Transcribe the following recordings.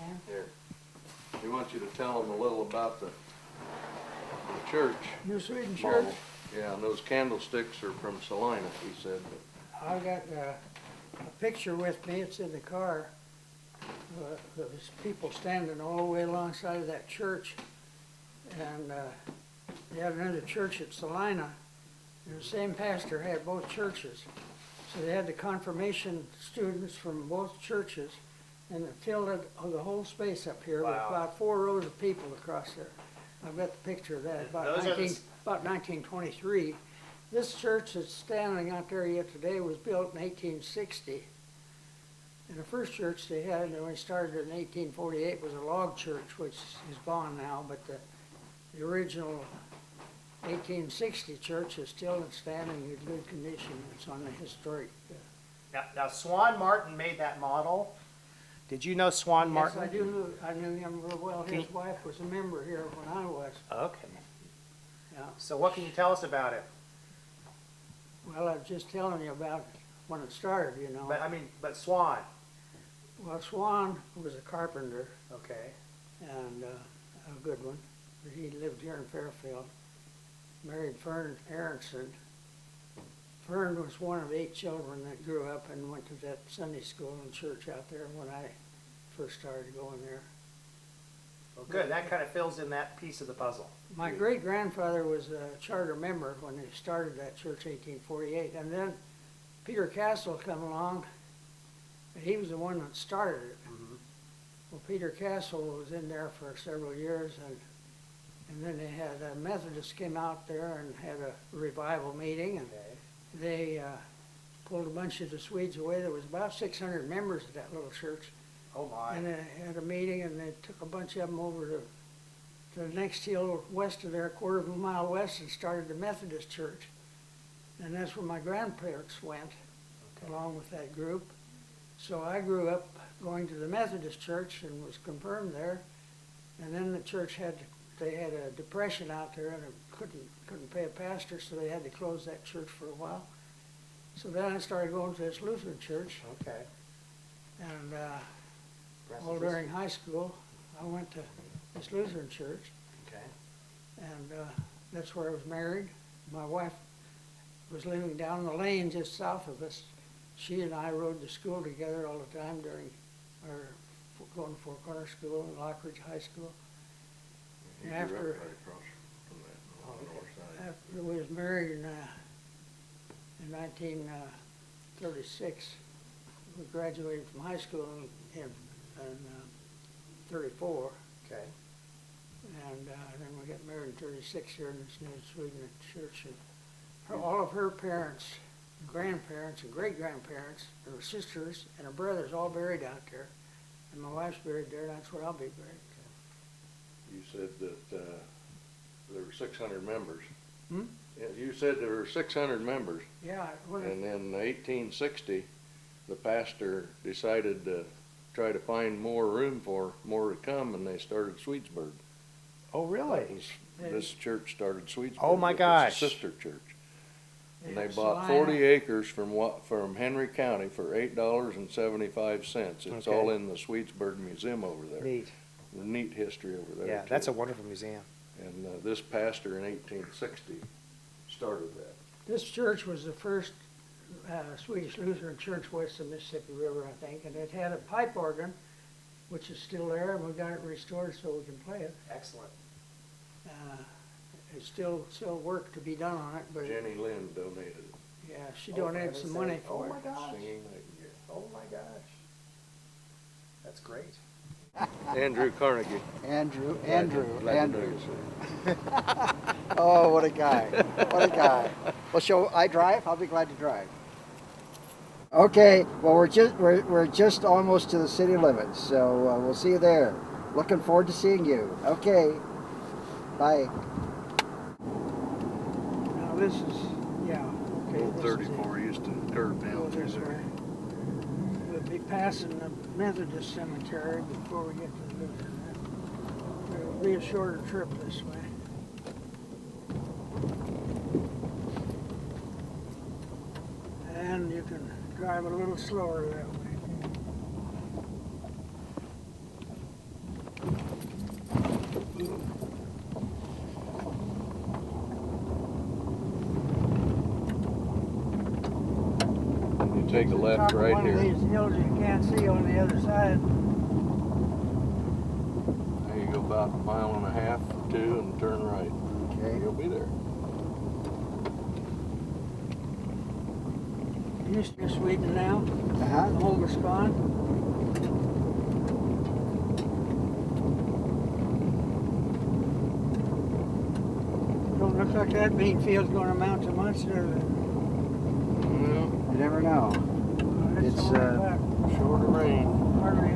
can. Here. We want you to tell them a little about the church. New Sweden model. Church. Yeah, and those candlesticks are from Salina, he said. I got a picture with me. It's in the car. There's people standing all the way alongside of that church. And they had another church at Salina. And the same pastor had both churches. So they had the confirmation students from both churches, and it filled the whole space up here with about 4 rows of people across there. I've got the picture of that, about 1923. This church that's standing out there yet today was built in 1860. And the first church they had when they started in 1848 was a log church, which is gone now, but the original 1860 church is still standing in good condition. It's on the historic. Now Swan Martin made that model. Did you know Swan Martin? Yes, I knew him real well. His wife was a member here when I was. Okay. Yeah. So what can you tell us about it? Well, I was just telling you about when it started, you know. But Swan. Well, Swan was a carpenter. Okay. And a good one. He lived here in Fairfield. Married Fern Aronson. Fern was one of 8 children that grew up and went to that Sunday school and church out there when I first started going there. Well, good. That kind of fills in that piece of the puzzle. My great-grandfather was a charter member when they started that church in 1848. And then Peter Castle come along, and he was the one that started it. Mm-hmm. Well, Peter Castle was in there for several years, and then they had Methodists came out there and had a revival meeting, and they pulled a bunch of the Swedes away. There was about 600 members of that little church. Oh my! And they had a meeting, and they took a bunch of them over to the next hill west of there, a quarter of a mile west, and started the Methodist Church. And that's where my grandparents went, along with that group. So I grew up going to the Methodist Church and was confirmed there. And then the church they had a depression out there, and it couldn't pay a pastor, so they had to close that church for a while. So then I started going to this Lutheran church. Okay. And all during high school, I went to this Lutheran church. Okay. And that's where I was married. My wife was living down the lane just south of us. She and I rode to school together all the time during our going to Four Corners School and Lockridge High School. And after we was married in 1936, we graduated from high school in 34. Okay. And then we got married in 36 here in this new Sweden Church. And all of her parents, grandparents, and great-grandparents, her sisters and her brothers all buried out there. And my wife's buried there, and that's where I'll be buried. You said that there were 600 members. Hmm? Yeah, you said there were 600 members. Yeah. And in 1860, the pastor decided to try to find more room for more to come, and they started Swedesburg. Oh, really? This church started Swedesburg. Oh my gosh! It's a sister church, and they Yeah, bought Salina. 40 acres from Henry County for $8.75. It's all in the Swedesburg Museum over there. Neat. The neat history over there. Yeah, too. that's a wonderful museum. And this pastor in 1860 started that. This church was the first Swedish Lutheran Church west of the Mississippi River, I think, and it had a pipe organ, which is still there, and we got it restored so we can play it. Excellent. It's still work to be done on it, but Jenny Lynn donated it. yeah, she donated some money for it. Oh my gosh! Singing Oh my gosh! That's great. Andrew Carnegie. Andrew. Glad to know you, sir. Oh, what a guy. What a guy. Well, shall I drive? I'll be glad to drive. Okay, well, we're just almost to the city limits, so we'll see you there. Looking forward to seeing you. Okay, bye. Now this is, yeah, okay. Old this is it. 34 used to curve Go down through this there. way. We'll be passing the Methodist cemetery before we get to the Lutheran. It'll be a shorter trip this way. And you can drive a little slower that way. take a Top left of right one of here. these hills you can't see on the other side. There you go about a mile and a half, 2, and turn right. Okay. You'll be there. Used to Sweden now. Uh-huh. The home is gone. Don't look like that bean field's going to amount to much, does it? Well, You never know. It's, all back. short of rain. Hardly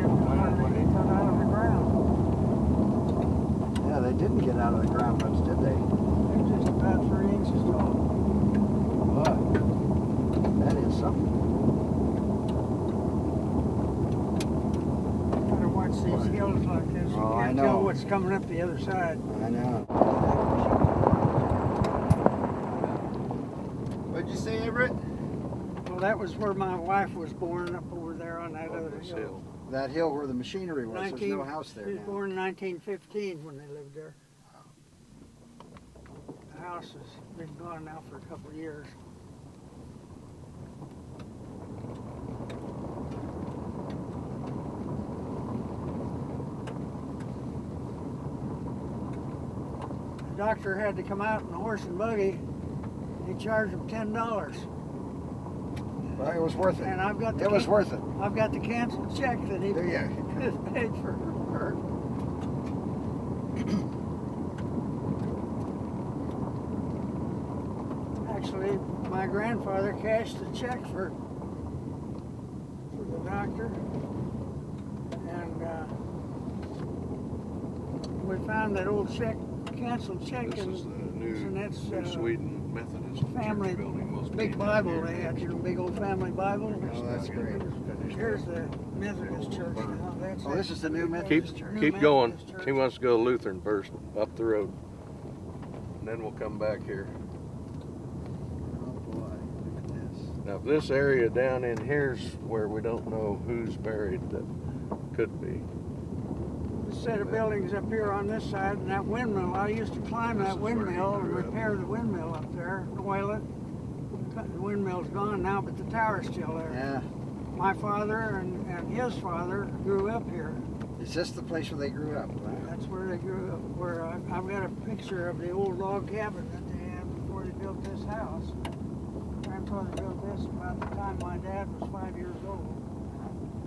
cut out of the ground. Yeah, they didn't get out of the ground much, did they? They're just about 3 inches tall. But that is something. Gotta watch these hills like this. You Oh, I can't know. tell what's coming up the other side. I know. What'd you say, Everett? Well, that was where my wife was born, up over there on that On other this hill. hill. That hill where the machinery was, there's no house She there was now. born in 1915 when they lived there. The house has been gone now for a couple of years. The doctor had to come out in a horse and buggy. He charged him $10. Well, it was worth it. And I've got the It was worth it. I've got the canceled check that he Do you? paid for her. Actually, my grandfather cashed a check for the doctor, and we found that old check, canceled check, This is the new, that's new Sweden Methodist family Church building. Most big people Bible here they had, next you know, to big old family Bible. Oh, that's great. Here's the Methodist Church now. That's Oh, this is the new Keep, Methodist Church. New keep going. Methodist Church. He wants to go Lutheran first, up the road. And then we'll come back here. Oh boy, look at this. Now, this area down in here's where we don't know who's buried that could be. This set of buildings up here on this side, and that windmill, I used to climb This that is where he windmill and grew up. repair the windmill up there, oil it. The windmill's gone now, but the tower's still there. Yeah. My father and his father grew up here. Is this the place where they grew up? Wow. That's where they grew up, where I've got a picture of the old log cabin that they had before they built this house. Grandfather built this about the time my dad was 5 years old.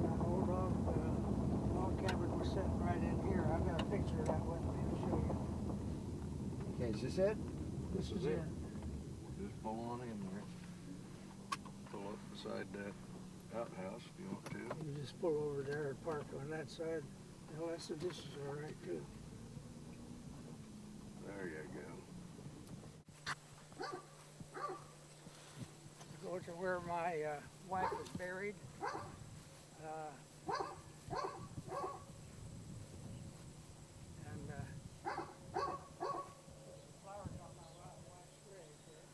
That old log cabin was sitting right in here. I've got a picture of that with me to show you. Okay, is this it? This is it. Just pull on in there. Pull up beside that outhouse if you want to. You just pull over there and park on that side. Well, this is all right too. There you go. Go to where my wife was buried. Flowers on my wife's grave here.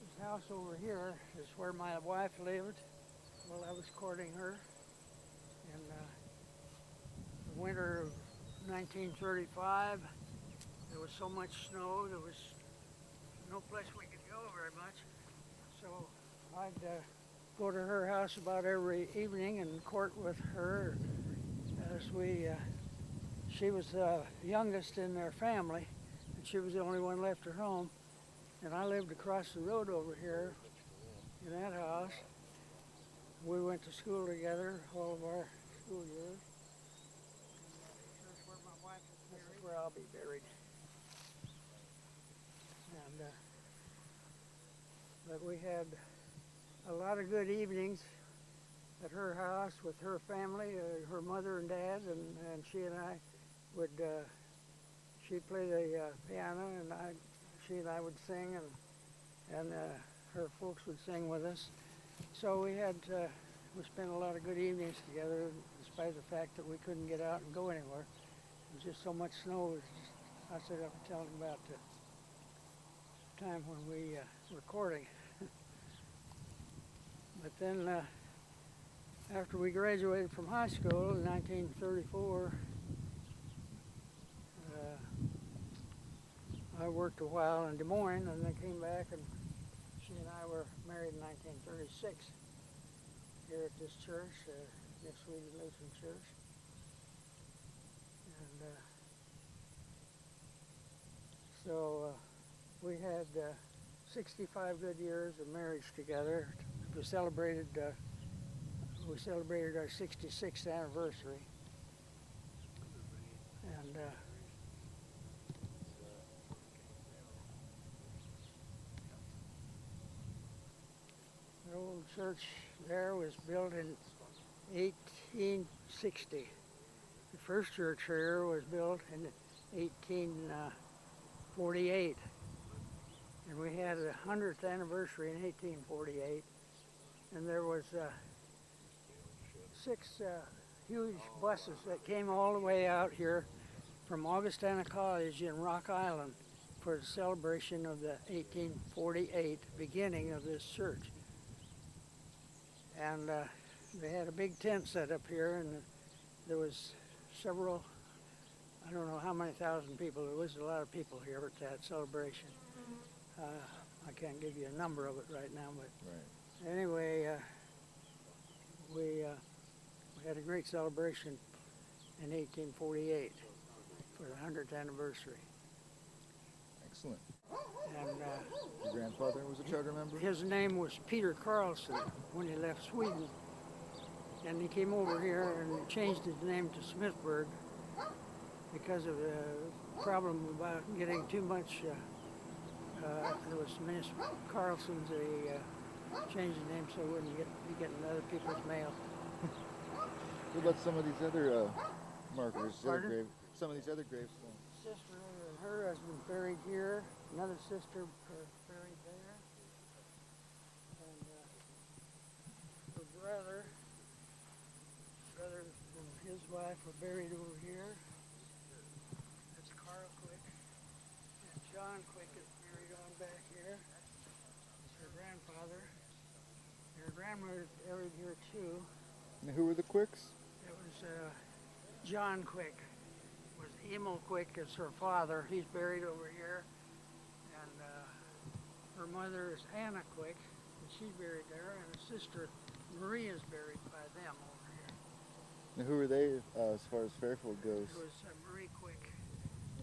This house over here is where my wife lived while I was courting her. In the winter of 1935, there was so much snow, there was no place we could go very much. So I'd go to her house about every evening and court with her as she was the youngest in their family, and she was the only one left at home. And I lived across the road over here in that house. We went to school together all of our school years. And here's where my wife is buried. This is where I'll be buried. And but we had a lot of good evenings at her house with her family, her mother and dad, and she and I would, she'd play the piano, and she and I would sing, and her folks would sing with us. So we spent a lot of good evenings together, despite the fact that we couldn't get out and go anywhere. There was just so much snow. I said I was telling about the time when we were courting. But then after we graduated from high school in 1934, I worked a while in Des Moines, and then came back and I were married in 1936 here at this church, the Sweden Lutheran Church. And so we had 65 good years of marriage together. We celebrated our 66th anniversary. And the old church there was built in 1860. The first church here was built in 1848. And we had a 100th anniversary in 1848. And there was 6 huge buses that came all the way out here from Augustana College in Rock Island for the celebration of the 1848 beginning of this church. And they had a big tent set up here, and there was several, I don't know how many thousand people. There was a lot of people here at that celebration. I can't give you a number of it right now, but anyway, we had a great celebration in 1848 for the 100th anniversary. Excellent. And Your grandfather was a charter member? his name was Peter Carlson when he left Sweden. And he came over here and changed his name to Smithburg because of the problem about getting too much. There was many Carlsons. They changed the name so he wouldn't be getting other people's mail. What about some of these other markers? Pardon? Some of these other gravestones? Sister and her husband buried here. Another sister buried there. And her brother and his wife were buried over here. That's Carl Quick. And John Quick is buried on back here. It's her grandfather. And her grandmother is buried here too. And who were the Quicks? It was John Quick. It was Emil Quick is her father. He's buried over here. And her mother is Anna Quick, and she's buried there. And her sister Marie is buried by them over here. And who were they as far as Fairfield goes? It was Marie Quick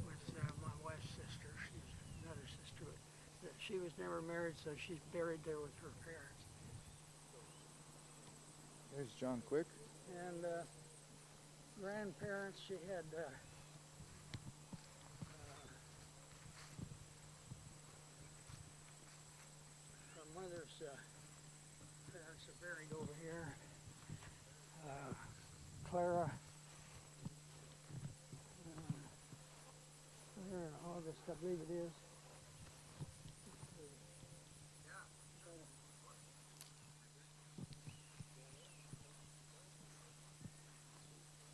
was my wife's sister. She's another sister. But she was never married, so she's buried there with her parents. There's John Quick. And grandparents, she had her mother's parents are buried over here. Clara, here in August, I believe it is.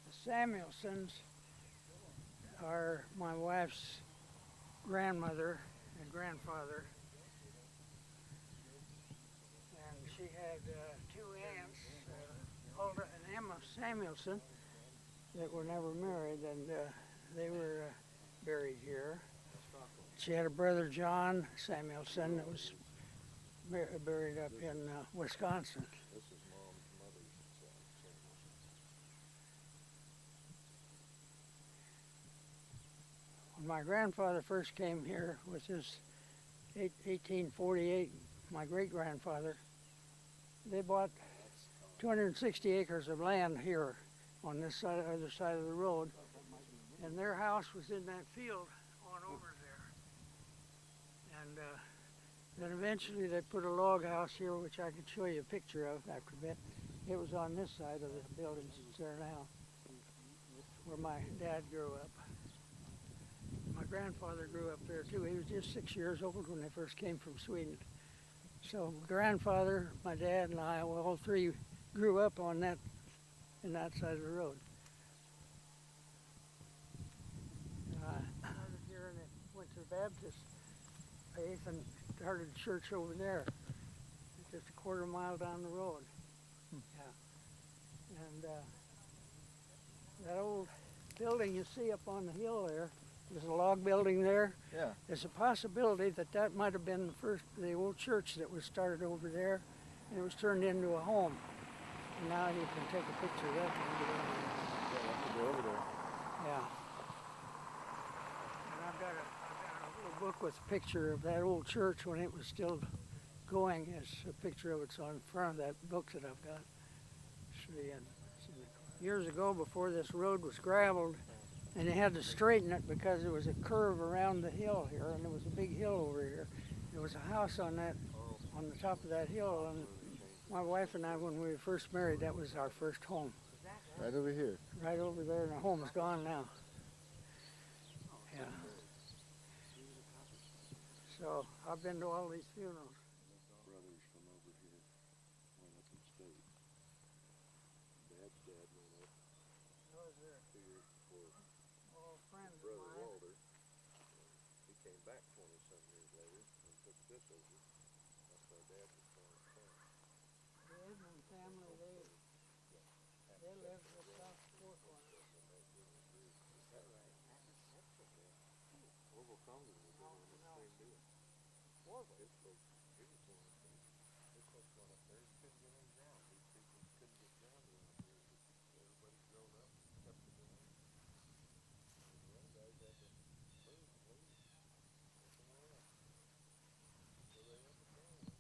The Samuelsons are my wife's grandmother and grandfather. And she had 2 aunts, Hulda and Emma Samuelson, that were never married, and they were buried here. She had a brother, John Samuelson, that was buried up in Wisconsin. This is Mom's mother's When my grandfather first came here, which is 1848, my great-grandfather, they bought 260 acres of land here on this side, other side of the road, and their house was in that field on over there. And then eventually they put a log house here, which I could show you a picture of after a bit. It was on this side of the buildings that's there now, where my dad grew up. My grandfather grew up there too. He was just 6 years old when they first came from Sweden. So grandfather, my dad, and I, well, all 3 grew up on that, in that side of the road. I started here and went to the Baptist faith and started a church over there, just a quarter mile down the road. Yeah. And that old building you see up on the hill there there's a log building there. Yeah. There's a possibility that that might have been the old church that was started over there, and it was turned into a home. And now you can take a picture of that when you get over there. Yeah, we'll have to go over there. Yeah. And I've got a little book with a picture of that old church when it was still going. It's a picture of it's on front of that book that I've got. Years ago, before this road was gravelled, and they had to straighten it because there was a curve around the hill here, and there was a big hill over here. There was a house on the top of that hill, and my wife and I, when we were first married, that was our first home. Right over here. Right over there, and our home is gone now. Yeah. So I've been to all these funerals. Brothers from over here went up and stayed. Dad's dad went up Was there 2 years before all friends of brother mine? Walter. He came back 20-some years later and took this over. That's why Dad was born in town. The Edmund family, they lived just off the fourth one. Orville Congan was doing the same deal. His folks, he was born up there. His folks went up there, he couldn't get any ground. These people couldn't get ground around here. Everybody's grown up, kept the ground. And the young guys had to move and leave. Go somewhere else. So they went to Canada.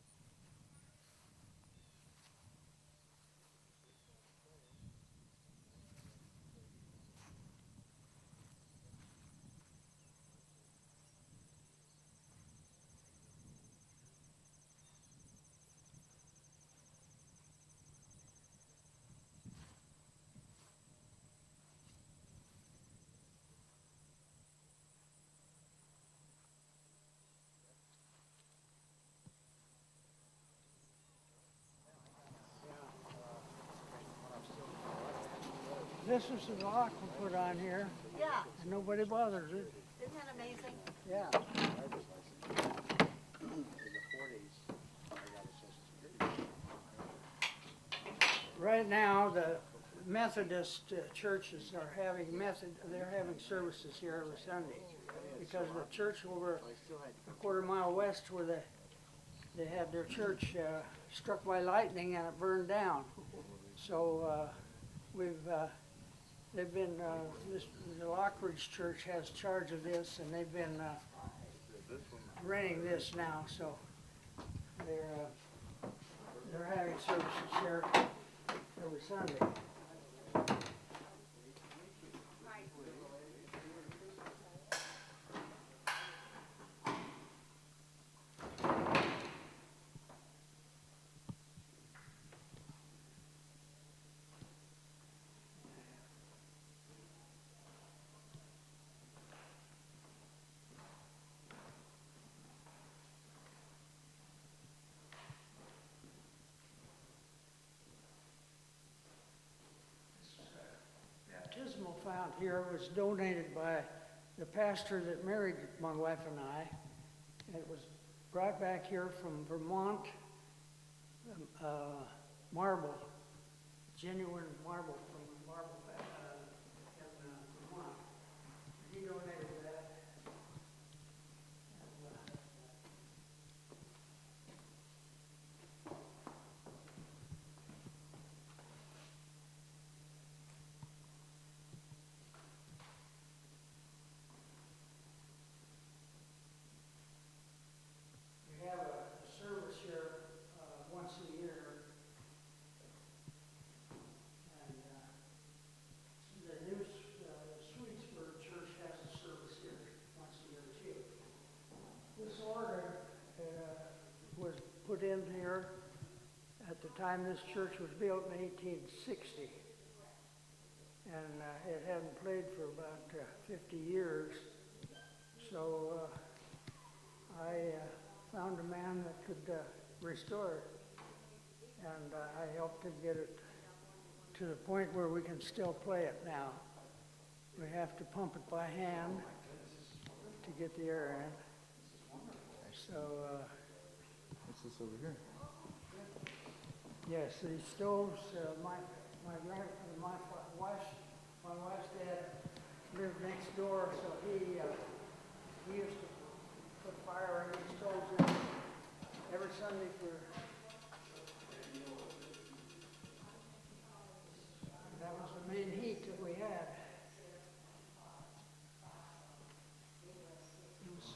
This is the lock we put on here, Yeah, and nobody bothers it. isn't that amazing? Yeah. Right now, the Methodist churches are having they're having services here every Sunday because the church over a quarter-mile west where they had their church struck by lightning and it burned down. So they've been the Lockridge Church has charge of this, and they've been renting this now. So they're having services here every Sunday. Baptismal fount here was donated by the pastor that married my wife and I. It was brought back here from Vermont, marble, genuine marble from marble in Vermont. He donated that. We have a service here once a year, and the new Swedesburg Church has a service here once a year too. This organ was put in here at the time this church was built in 1860, and it hadn't played for about 50 years. So I found a man that could restore it, and I helped him get it to the point where we can still play it now. We have to pump it by hand to get the air in. So, What's this over here? yes, these stoves, my wife's dad lived next door, so he used to put fire in his stoves every Sunday for. That was the main heat that we had.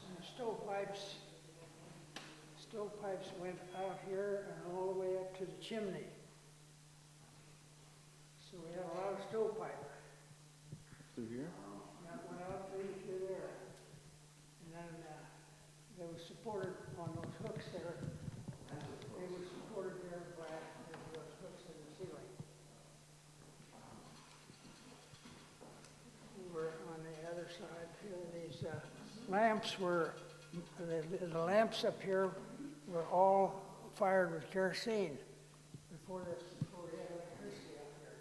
And stovepipes went out here and all the way up to the chimney. So we had a lot of stovepipe. Through here? That went out through there. And then they were supported on those hooks there. They were supported there by those hooks in the ceiling. Over on the other side here, these lamps were, the lamps up here were all fired with kerosene before we had electricity up here.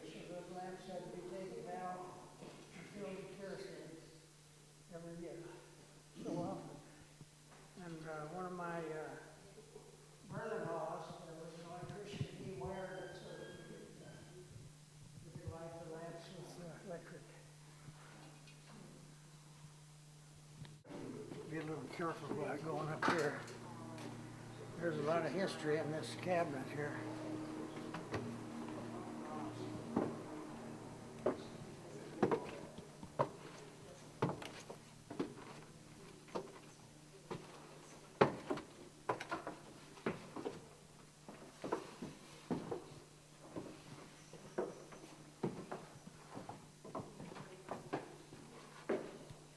So those lamps had to be taken down and filled with kerosene every year, so often. And one of my brother-in-laws, there was an electrician, he wired it so that we could light the lamps with electric. Be a little careful about going up here. There's a lot of history in this cabinet here.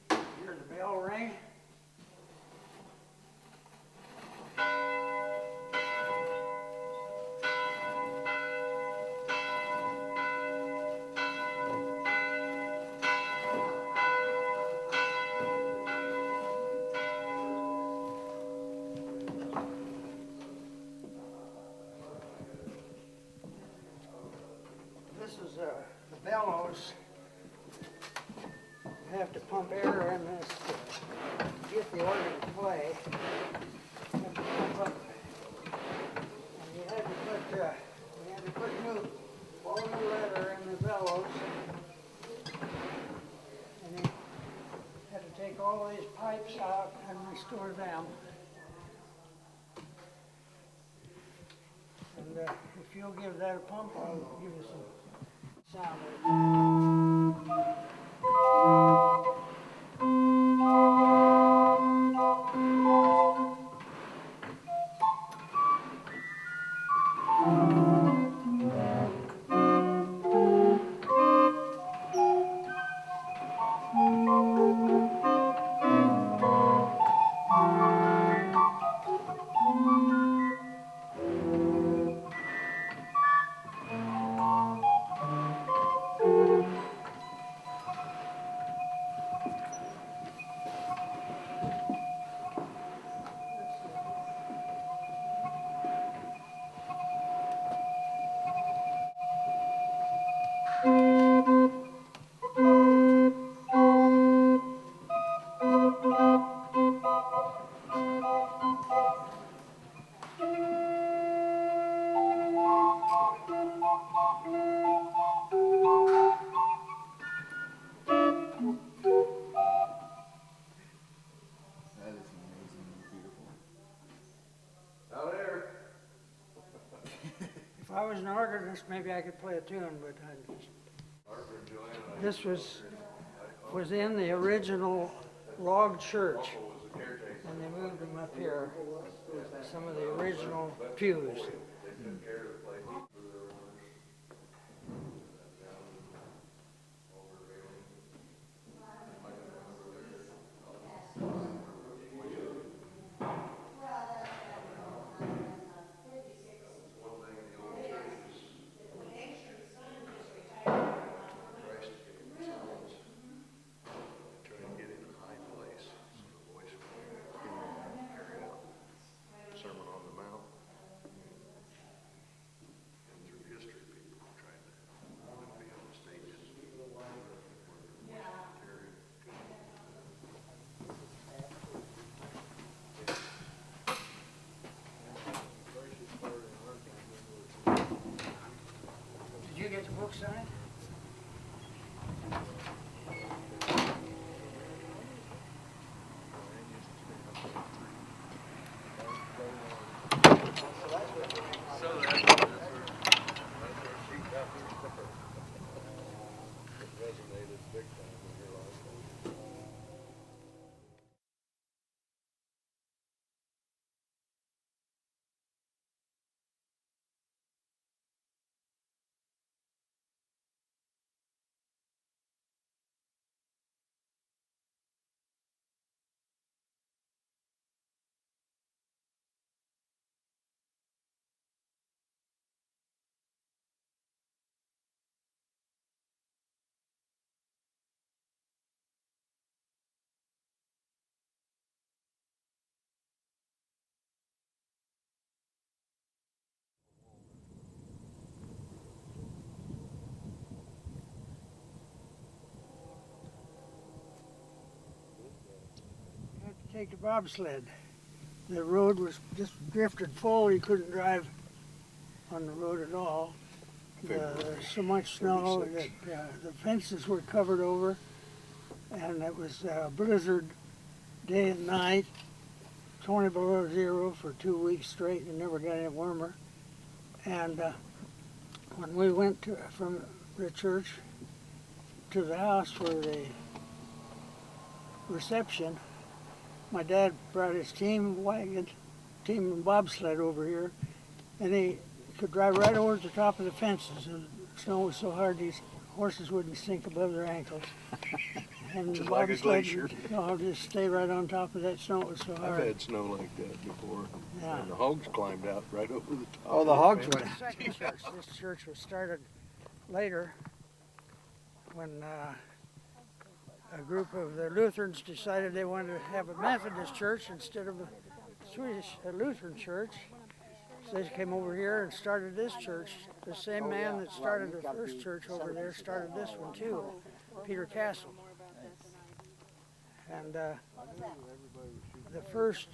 Hear the bell ring. This is the bellows. You have to pump air in this to get the organ to play. You have to pump up. And you had to put all new leather in the bellows. And you had to take all these pipes out and restore them. And if you'll give that a pump, I'll give you some sound. That is amazing and beautiful. Out there. If I was an organist, maybe I could play a tune, but Barbara and Joanna, this was in the original log church, was the caretaker. and they moved them up here. Some of the original pews. They took care of the place. Try to get in a high place so the voice will carry out Sermon on the Mount. And through history, people tried to be on the stages. Did you get the book signed? take the bobsled. The road was just drifted full. You couldn't drive on the road at all. There's so much snow that the fences were covered over, and it was a blizzard day and night, 20 below zero for 2 weeks straight, and never got any warmer. And when we went from the church to the house for the reception, my dad brought his team bobsled over here, and he could drive right over to the top of the fences. And the snow was so hard these horses wouldn't sink above their ankles. And Just the like a bobsled glacier. would just stay right on top of that snow. It was so I've hard. had snow like that before. Yeah. And the hogs climbed out right over the top. Oh, the of hogs fence. went. Second church. This church was started later when a group of the Lutherans decided they wanted to have a Methodist church instead of a Swedish Lutheran Church. So they came over here and started this church. The same man that started the first church over there started this one too, Peter Castle. And the first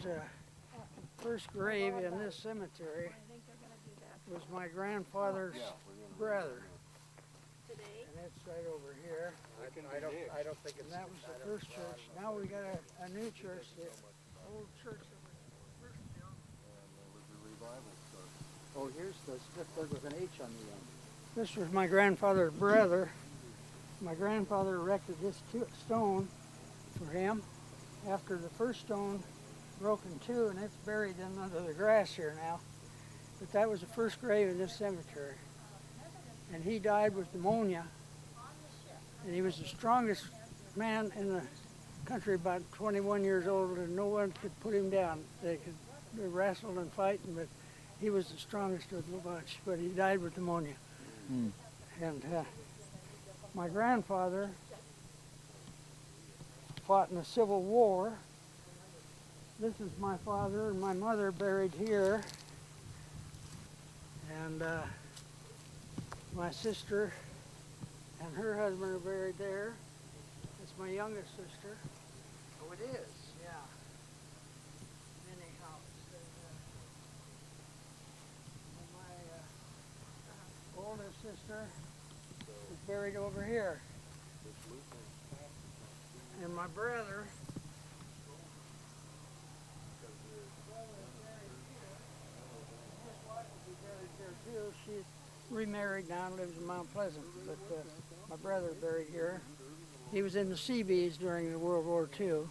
grave in this cemetery was my grandfather's brother. And it's right over here. I don't think And that was the first church. Now we got a new church, the old church that was first built. Oh, here's the Smithburg with an H on the end. This was my grandfather's brother. My grandfather erected this stone for him after the first stone broke in two, and it's buried in under the grass here now. But that was the first grave in this cemetery. And he died with pneumonia. And he was the strongest man in the country, about 21 years old, and no one could put him down. They wrestled and fight, but he was the strongest of the bunch. But he died with pneumonia. And my grandfather fought in the Civil War. This is my father and my mother buried here. And my sister and her husband are buried there. It's my youngest sister. Oh, it is. Yeah. Anyhow, and my oldest sister is buried over here. And my brother too. She's remarried now and lives in Mount Pleasant, but my brother buried here. He was in the Seabees during the World War II.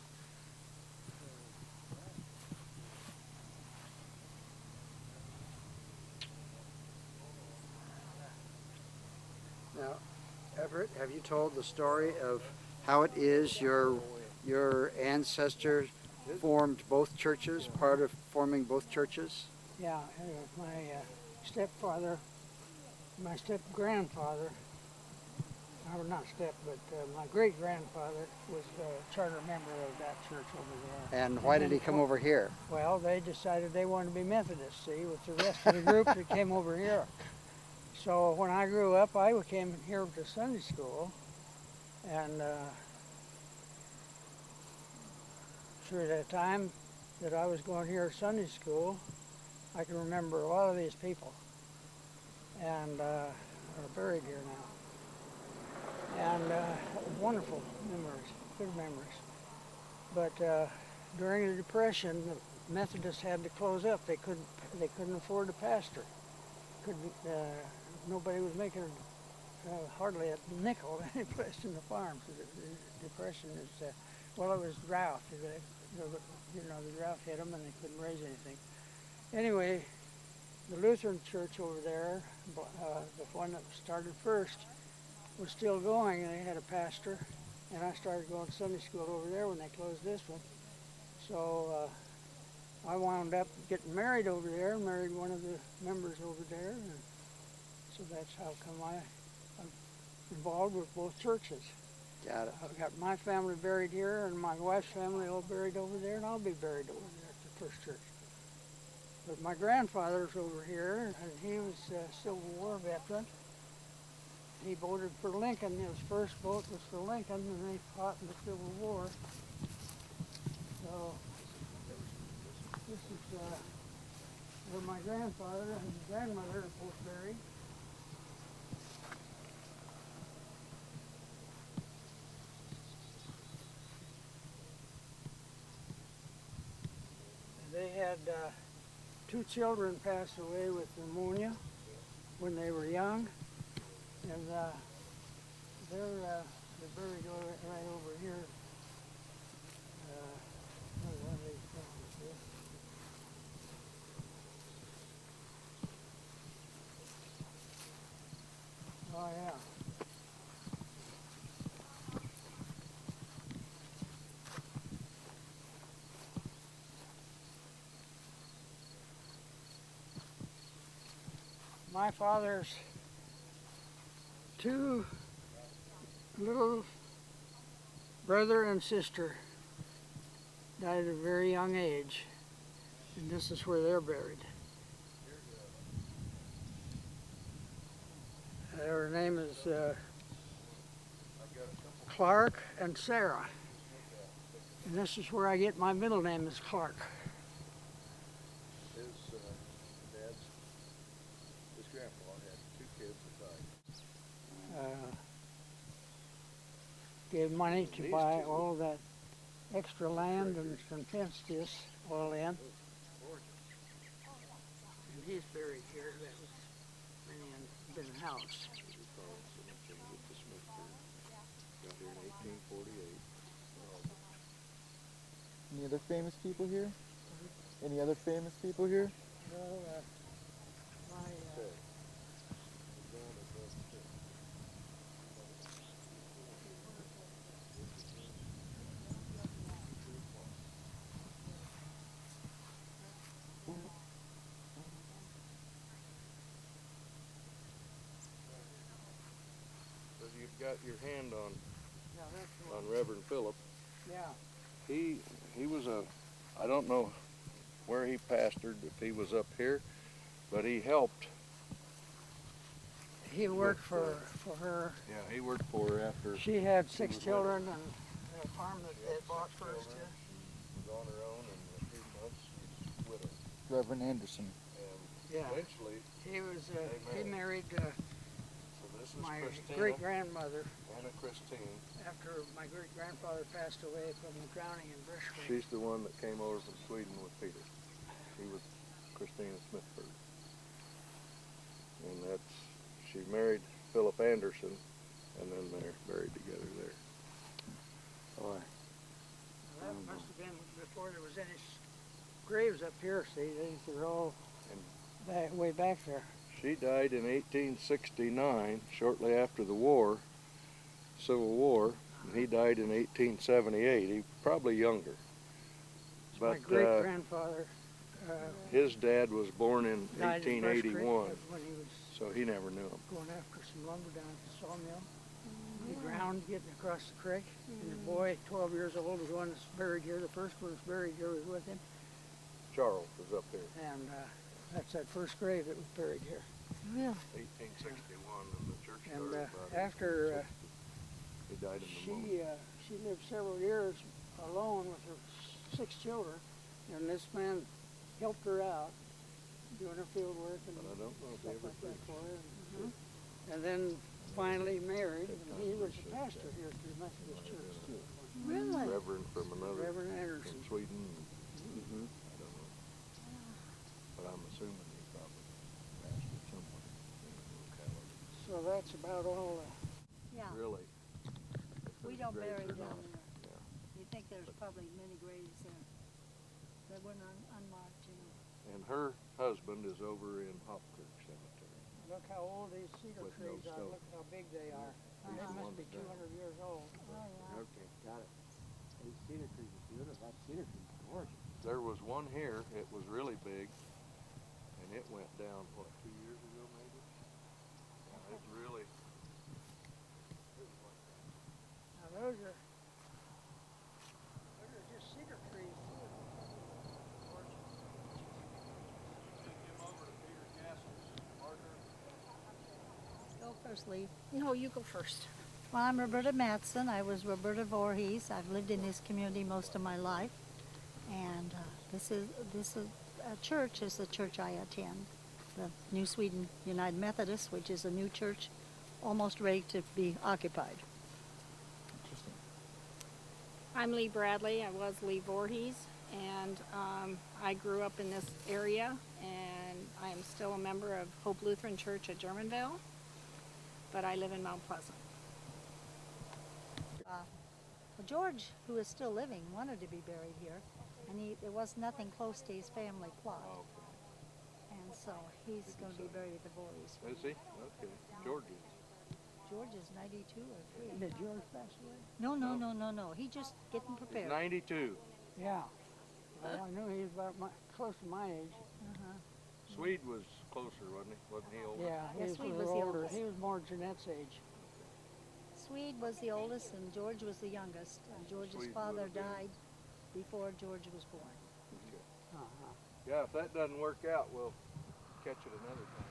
Now, Everett, have you told the story of how it is your ancestors formed both churches, part of forming both churches? Yeah, my stepfather, my step-grandfather, or not step, but my great-grandfather was a charter member of that church over there. And why did he come over here? Well, they decided they wanted to be Methodist, see, with the rest of the group that came over here. So when I grew up, I came here to Sunday school, and through the time that I was going here to Sunday school, I can remember a lot of these people, and are buried here now. And wonderful memories, good memories. But during the Depression, the Methodists had to close up. They couldn't afford a pastor. Nobody was making hardly a nickel any place in the farms. The Depression is well, it was drought. The drought hit them, and they couldn't raise anything. Anyway, the Lutheran Church over there, the one that started first, was still going, and they had a pastor, and I started going to Sunday school over there when they closed this one. So I wound up getting married over there, married one of the members over there, and so that's how come I'm involved with both churches. Got it. I've got my family buried here, and my wife's family all buried over there, and I'll be buried over there at the first church. But my grandfather's over here, and he was a Civil War veteran. He voted for Lincoln. His first vote was for Lincoln, and they fought in the Civil War. So grandfather and grandmother are both buried. They had 2 children pass away with pneumonia when they were young, and they're buried right over here. Where are they from? Oh yeah. My father's 2 little brother and sister died at a very young age, and this is where they're buried. Their name is Clark and Sarah, and this is where I get my middle name is Clark. His grandpa had 2 kids that died. Gave money to buy all that extra land and fenced this all in. And he's buried here. That was been a house. Got here in 1848. Any other famous people here? Any other famous people here? Well, my So you've got your hand on yeah, that's the one. Reverend Philip. Yeah. He was I don't know where he pastored, if he was up here, but he helped. He worked for her. Yeah, he worked for her after She had She 6 was children and a farm that they had bought first. children. She was on her own, and in a few months she's widowed. Reverend Anderson. And Yeah. eventually, He was They he married so this is my Christina great grandmother and Christine. after my great grandfather passed away from the drowning in Bristol. She's the one that came over from Sweden with Peter. She was Christina Smithburg. And she married Philip Anderson, and then they're buried together there. Boy. That must have been before there was any graves up here. See, these are all way back there. She died in 1869, shortly after the war, Civil War, and he died in 1878. He was probably younger. My But great grandfather his dad was born in died in Brush Creek 1881, when he was so he never knew him. going after some lumber down at the sawmill. He drowned getting across the creek, and the boy, 12 years old, was the one that's buried here. The first one that's buried here was with him, Charles was up here, and that's that first grave that was buried here. Really? 1861, and the church And started about after 1860. He died in pneumonia. she lived several years alone with her 6 children, and this man helped her out, doing her field work and But I don't know if he stuff ever like that preached. for her. And then finally married, and he was a pastor here at the Methodist Church too. Really? Reverend from another, Reverend Anderson. from Sweden. I don't know. But I'm assuming he probably pastored somewhere in the locality. So that's about all. Yeah. Really? We don't Graves bury are down not- there. Yeah. You think there's probably many graves there that went unmarked, you know. And her husband is over in Hop Creek Cemetery. Look how old these cedar With no trees are. stone. Look how big they are. They Uh-huh. must be 200 years old. Oh, yeah. Okay, got it. These cedar trees are beautiful. That cedar tree is gorgeous. There was one here, it was really big, and it went down, what, 2 years ago maybe? Yeah, it's really, Now those are just cedar trees. Go first, Lee. No, you go first. Well, I'm Roberta Matson. I was Roberta Voorhees. I've lived in this community most of my life. And this is church is the church I attend, the New Sweden United Methodist, which is a new church almost ready to be occupied. Interesting. I'm Lee Bradley. I was Lee Voorhees, and I grew up in this area, and I am still a member of Hope Lutheran Church at Germanville, but I live in Mount Pleasant. Well, George, who is still living, wanted to be buried here, and there was nothing close to his family plot, and so he's going to be buried at the Voorhees. Is he? Okay. George is. George is 92 or 3. Did George pass away? No. He just getting prepared. 92. Yeah. Well, I knew he was about close to my age. Uh-huh. Swede was closer, wasn't he? Wasn't he older? Yeah, he Yes, was a Swede little was the older. oldest. He was more Jeanette's age. Swede was the oldest and George was the youngest. And George's Swede father would've been- died before George was born. Okay. Uh-huh. Yeah, if that doesn't work out, we'll catch it another time.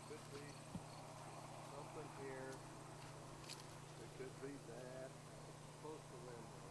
Could be something here. It could be that. It's close to Limbo.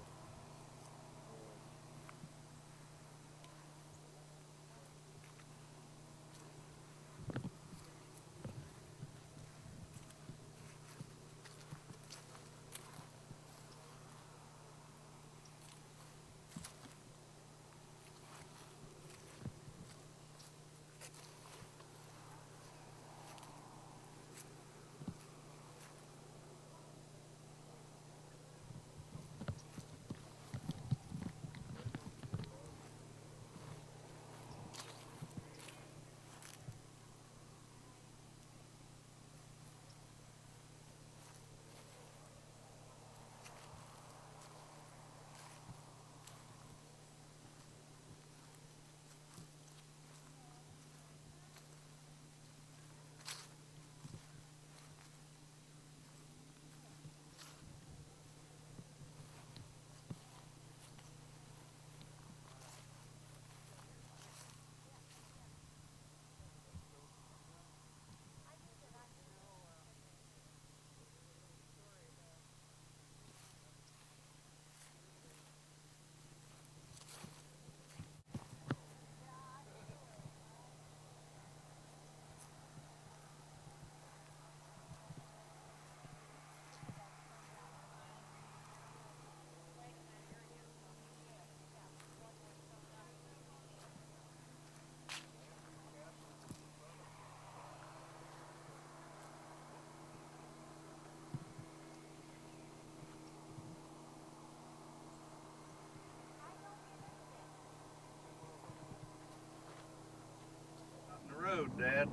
The road, Dad.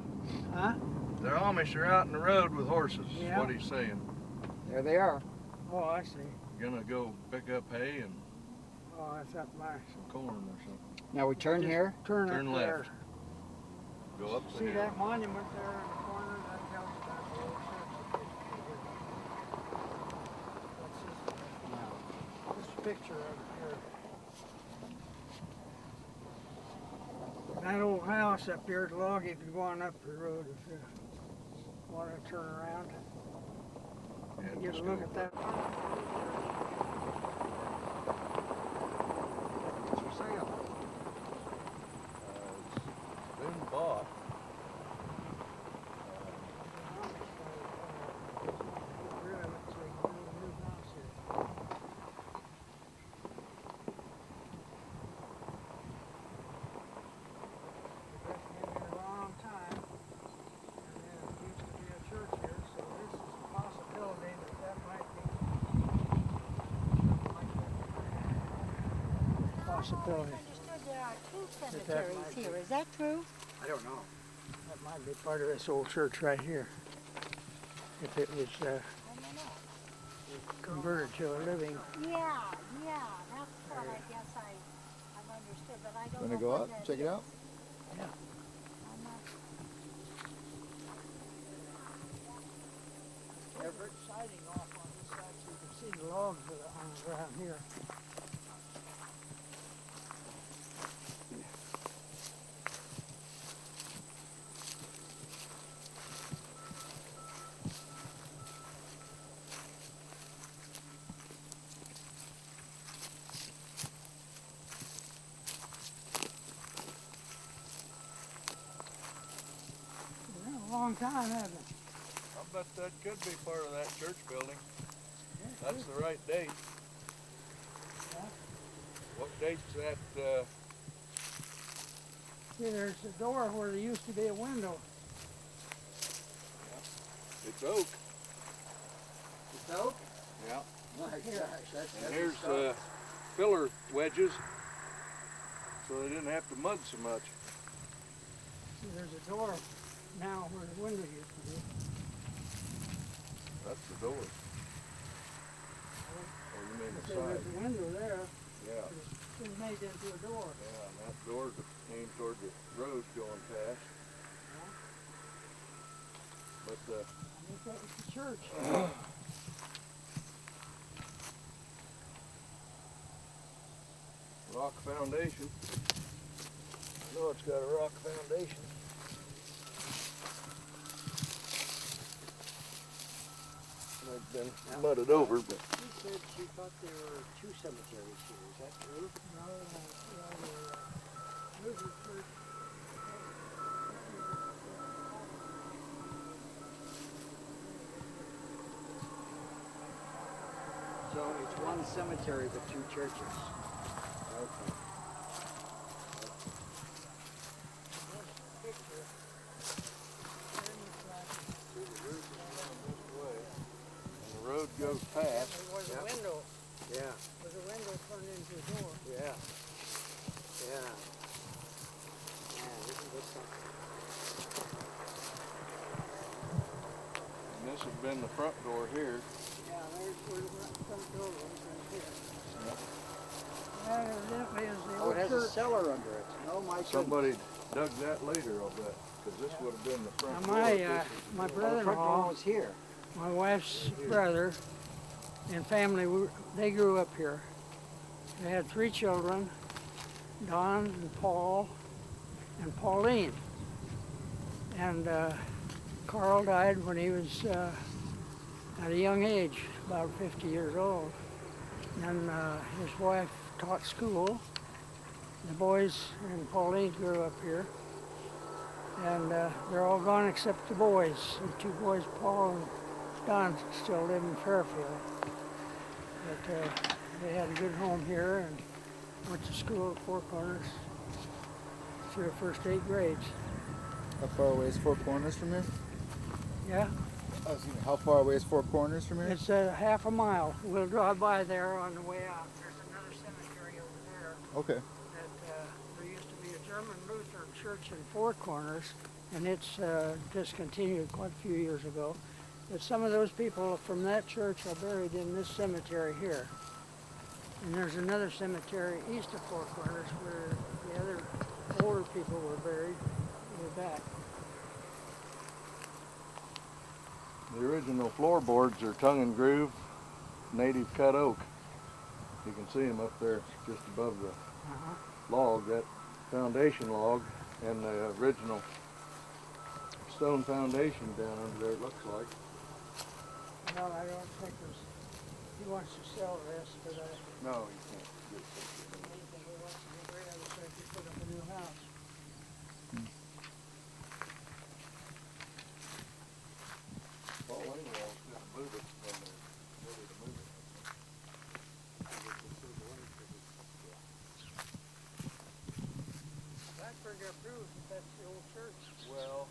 Huh? The Amish are out in the road with horses, is Yeah. what he's saying. There they are. Oh, I see. Gonna go pick up hay and Oh, I thought my... some corn or something. Now we turn here. Turn Turn up left. there. Go up the See hill. that monument there in the corner? That tells you about the old church. That's this picture of here. That old house up there, the log, you can go on up the road if you want to turn around. Yeah, Get a just look go at that. What's for sale? It's been bought. Really looks like a new house here. That's been here a long time, and there used to be a church here, so this is a possibility that might be something like that. Possibility. I understood there are 2 that cemeteries might be. here. Is that true? I don't know. That might be part of this old church right here. If it was I don't know. converted to a living. Yeah, that's what I guess I've understood, but I don't Wanna know go what out, that check it is. out? Yeah. I'm not. Everett siding off on this side so you can See the logs that are on the ground here. It's been a long time, hasn't it? I bet that could be part of that church building. That's the right date. Yeah. What date's that, See, there's a door where there used to be a window. it's oak. It's oak? Yeah. My gosh, that's And heavy here's, stuff. filler wedges, so they didn't have to mud so much. See, there's a door now where the window used to be. That's the door. Oh, you mean the See, there's side? a window there. Yeah. It's been made into a door. Yeah, and that door's aimed toward the road going past. But, I think that was the church. rock foundation. I know it's got a rock foundation. It's been mudded over, but She said she thought there were two cemeteries here. Is that true? No, the Lutheran Church. So it's one cemetery but two churches. Okay. and the road goes past. There was Yep. a window. Yeah. There was a window turned into a door. Yeah. Yeah. Man, isn't this something? And this has been the front door here. Yeah, there's where the front door was right here. That evidently is the Oh, old it has church. a cellar under it. Oh my goodness. Somebody dug that later, I'll bet, because this would have been the front Now door. my, if this was my the- Oh, the front door brother-in-law, was here. my wife's brother, and family, they grew up here. They had 3 children, Don and Paul and Pauline. And Carl died when he was at a young age, about 50 years old. And his wife taught school. The boys and Pauline grew up here. And they're all gone except the boys. The 2 boys, Paul and Don, still live in Fairfield. But they had a good home here and went to school at Four Corners through the first 8 grades. How far away is Four Corners from here? Yeah, How far away is Four Corners from here? it's half a mile. We'll drive by there on the way out. There's another cemetery over there Okay. that there used to be a German Lutheran Church in Four Corners, and it's discontinued quite a few years ago. But some of those people from that church are buried in this cemetery here. And there's another cemetery east of Four Corners where the other older people were buried way back. The original floorboards are tongue and groove, native cut oak. You can see them up there just above the log, that foundation log, and the original stone foundation down under there, it looks like. Well, I don't think there's, he wants to sell this, but No, you can't. anything he wants to get rid of it so he can put up a new house. Well, anyway, I was gonna move it when they're ready to move it. That's pretty good proof that that's the old church. Well,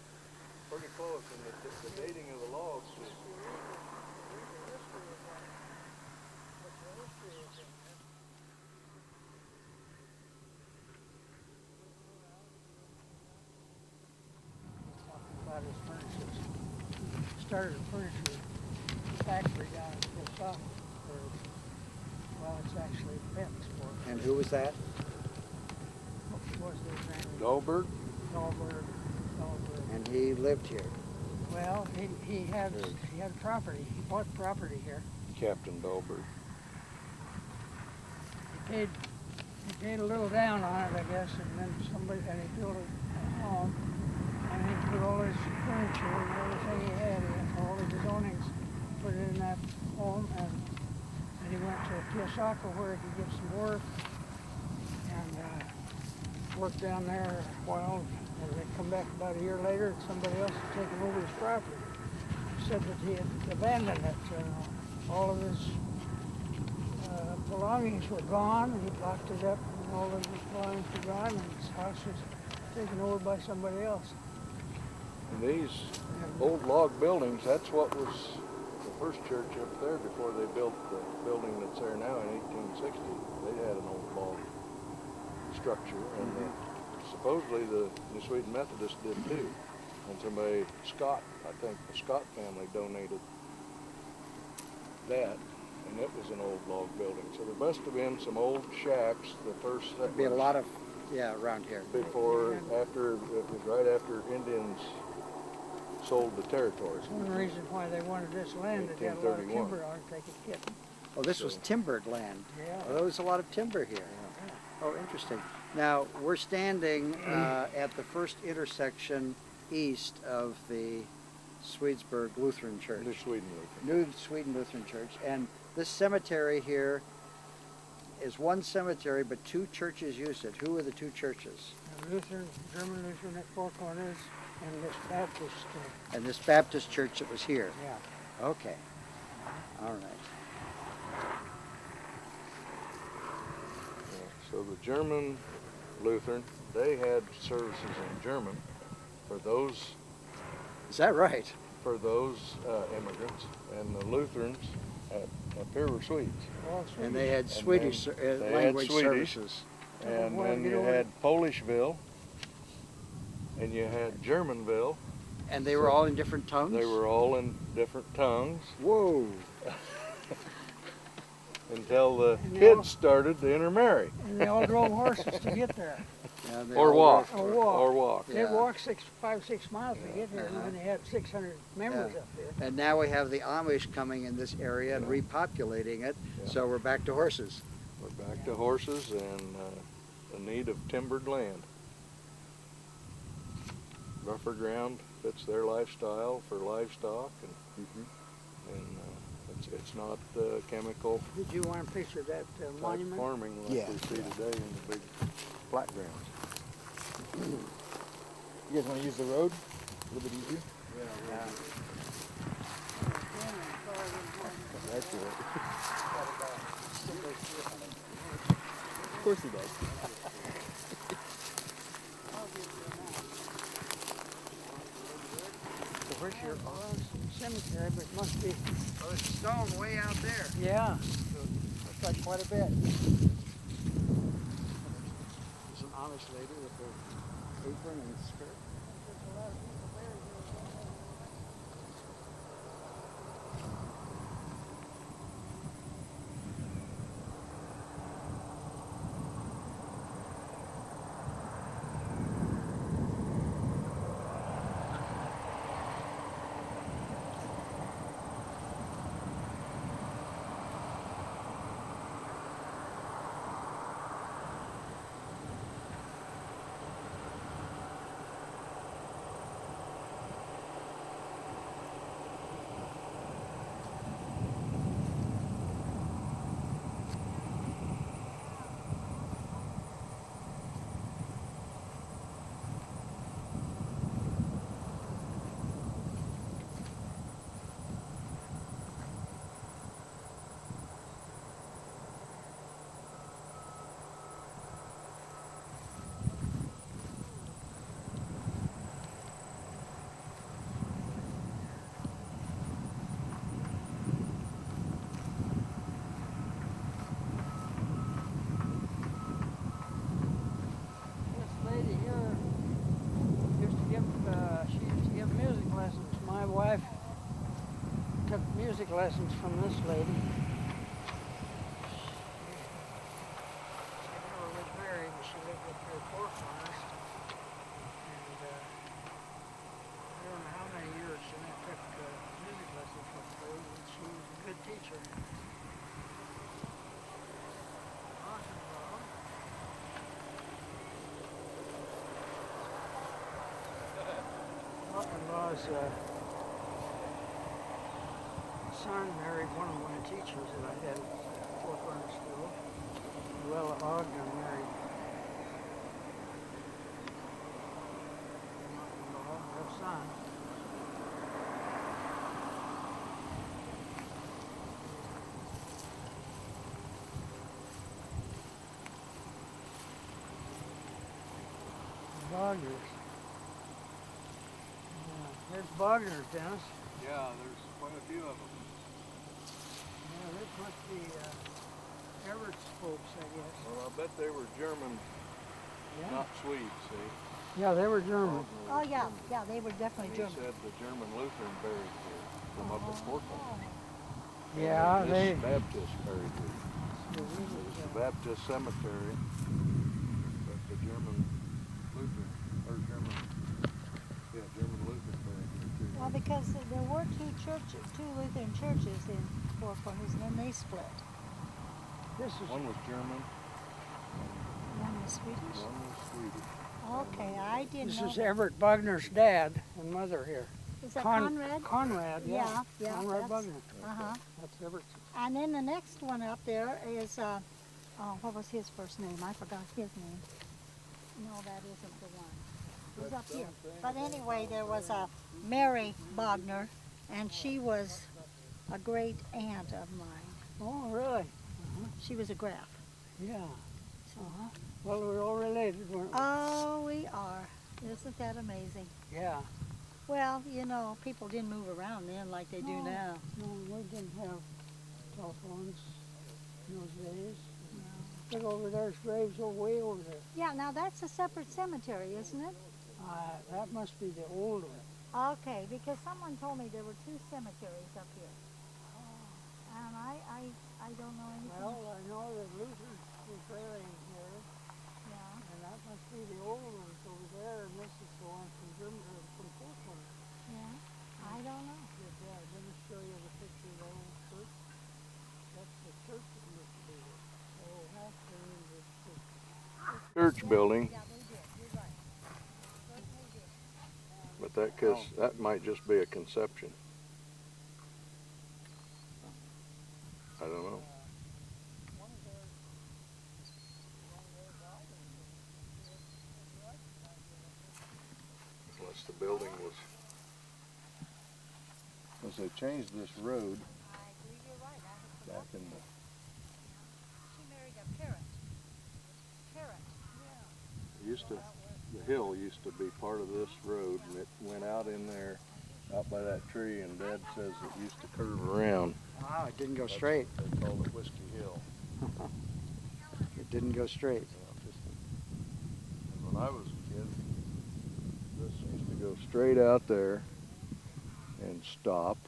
pretty close, and the dating of the logs is Read the history of that. What's the history of it? Talking about his furnaces. Started a furniture factory down in the south. Well, it's actually Benton's for. And who was that? What was his name? Dahlberg. Dahlberg. And he lived here. Well, he had property. He bought property here. Captain Dahlberg? He paid a little down on it, I guess, and then he built a home, and he put all his furniture and everything he had, all his belongings, put it in that home, and he went to Keosauqua where he could get some work, and worked down there a while, and they come back about a year later, and somebody else had taken over his property. Said that he had abandoned it, all of his belongings were gone, and he locked it up, and all of his belongings were gone, and his house was taken over by somebody else. And these old log buildings, that's what was the first church up there before they built the building that's there now in 1860. They had an old log structure, and supposedly the Sweden Methodist did too. And somebody, Scott, I think the Scott family donated that, and it was an old log building. So there must have been some old shacks, the first settlers. There'd be a lot of, around here. Before, it was right after Indians sold the territories. That's one reason why they wanted this land, it had a lot of timber on it they could get. Oh, this was timbered land. Yeah. Oh, there was a lot of timber here. Oh, interesting. Now, we're standing at the first intersection east of the Swedesburg Lutheran Church. New Sweden Lutheran. New Sweden Lutheran Church. And this cemetery here is one cemetery, but two churches use it. Who are the two churches? Lutheran, German Lutheran at Four Corners, and this Baptist. And this Baptist church that was here. Yeah. Okay. All right. So the German Lutheran, they had services in German for those right? For those immigrants, and the Lutherans up here were Swedes. And they had Swedish language services. And then you had Polishville, and you had Germanville. And they were all in different tongues? They were all in different tongues. Whoa. Until the kids started to intermarry. And they all drove horses to get there. Or walked. Or walked. They walked 5-6 miles to get here, and they had 600 members up there. And now we have the Amish coming in this area and repopulating it, so we're back to horses. We're back to horses and the need of timbered land. Rougher ground fits their lifestyle for livestock, and it's not chemical. Did you want a picture of that monument? Farming like we see today in the big flat grounds. You guys want to use the road? A little bit easier? Yeah. That's it. Of course he does. So where's your cemetery? But it must be. Oh, there's a stone way out there. Yeah. Looks like quite a bit. There's an Amish lady with her apron and skirt. Music lessons from this lady. She never was married, but she lived up here at Four Corners. And I don't know how many years she took music lessons with her, but she was a good teacher. was son married one of my teachers that I had at Fort Warner School. Luella Ogden married her son. Bogners. Yeah, there's Bogners, Dennis. Yeah, there's quite a few of them. Yeah, this must be Everett's folks, I guess. Well, I bet they were German, Yeah. not Swedes, see? Yeah, they were German. Oh, yeah, yeah, they were definitely He German. said the German Lutheran buried here from up at Portland. Yeah, And they. this Baptist buried here. It was the Baptist cemetery, but the German Lutheran, or German, yeah, German Lutheran buried here too. Well, because there were two Lutheran churches in Four Corners, and then they split. This is. One was German, One was Swedish. one was Swedish. Okay, I didn't This know. is that. Everett Bugner's dad and mother here. Is that Conrad? Conrad, yeah. Yeah, Conrad that's- Bugner. Uh-huh. That's Everett. And then the next one up there is, oh, what was his first name? I forgot his name. No, that isn't the one. It was up here. But anyway, there was a Mary Bogner, and she was a great aunt of mine. Oh, really? She was a Graf. Yeah. Well, we're all related, weren't we? Oh, we are. Isn't that amazing? Yeah. Well, you know, people didn't move around then like they do No. now. No, we didn't have telephones in those days. Look over there's graves way over there. Yeah, now that's a separate cemetery, isn't it? That must be the old one. Okay, because someone told me there were two cemeteries up here. And I don't know anything. Well, I know that Luther's was burying here, Yeah, and that must be the old ones over there, and this is the one from Germany, from Portland. yeah. I don't know. Yeah, let me show you the picture of the old church. That's the church that used to be there. So that's the name of this church. Church building, Yeah, they did. You're right. Certainly did. but that might just be a conception. I don't know. Unless the building was. Because they changed this road I believe you're right. I had back forgotten. in the. She married a parrot. Parrot. Yeah. The hill used to be part of this road, and it went out in there, out by that tree, and Dad says it used to curve around. Wow, it didn't go straight. They called it Whiskey Hill. It didn't go straight. And when I was a kid, this used to go straight out there and stop.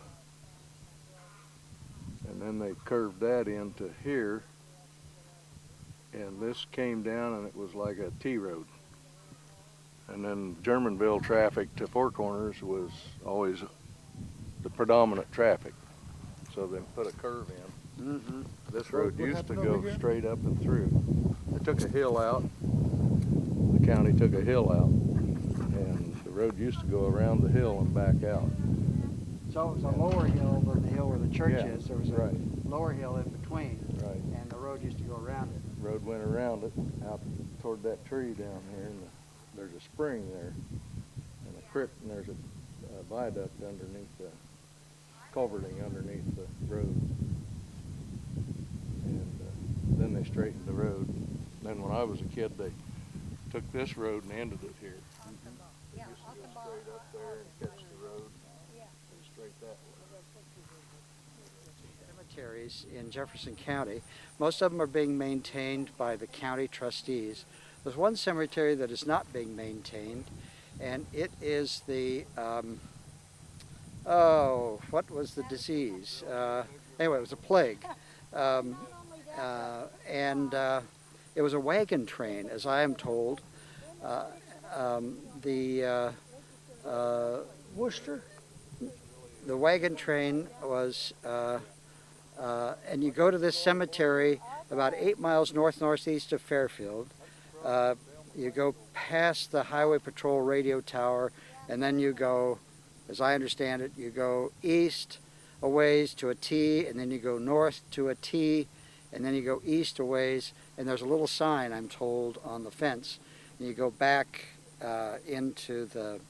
And then they curved that into here, and this came down and it was like a T road. And then Germanville traffic to Four Corners was always the predominant traffic. So they put a curve in. Mm-hmm. This road What used to happened go over here? straight up and through. They took a hill out. The county took a hill out, and the road used to go around the hill and back out. So it was a lower hill than the hill where the church Yeah, is. There was a right. lower hill in between, Right. and the road used to go around it. Road went around it out toward that tree down here, and there's a spring there, and a creek, and there's a viaduct underneath the culverting underneath the road. And then they straightened the road. Then when I was a kid, they took this road and ended it here. They used to go straight up there and catch the road and straight that way. Cemeteries in Jefferson County. Most of them are being maintained by the county trustees. There's one cemetery that is not being maintained, and it is the, what was the disease? Anyway, it was a plague. And it was a wagon train, as I am told. Worcester? The wagon train was, and you go to this cemetery about 8 miles northeast of Fairfield. You go past the Highway Patrol radio tower, and then you go As I understand it, you go east a ways to a T, and then you go north to a T, and then you go east a ways, and there's a little sign, I'm told, on the fence. And you go back into the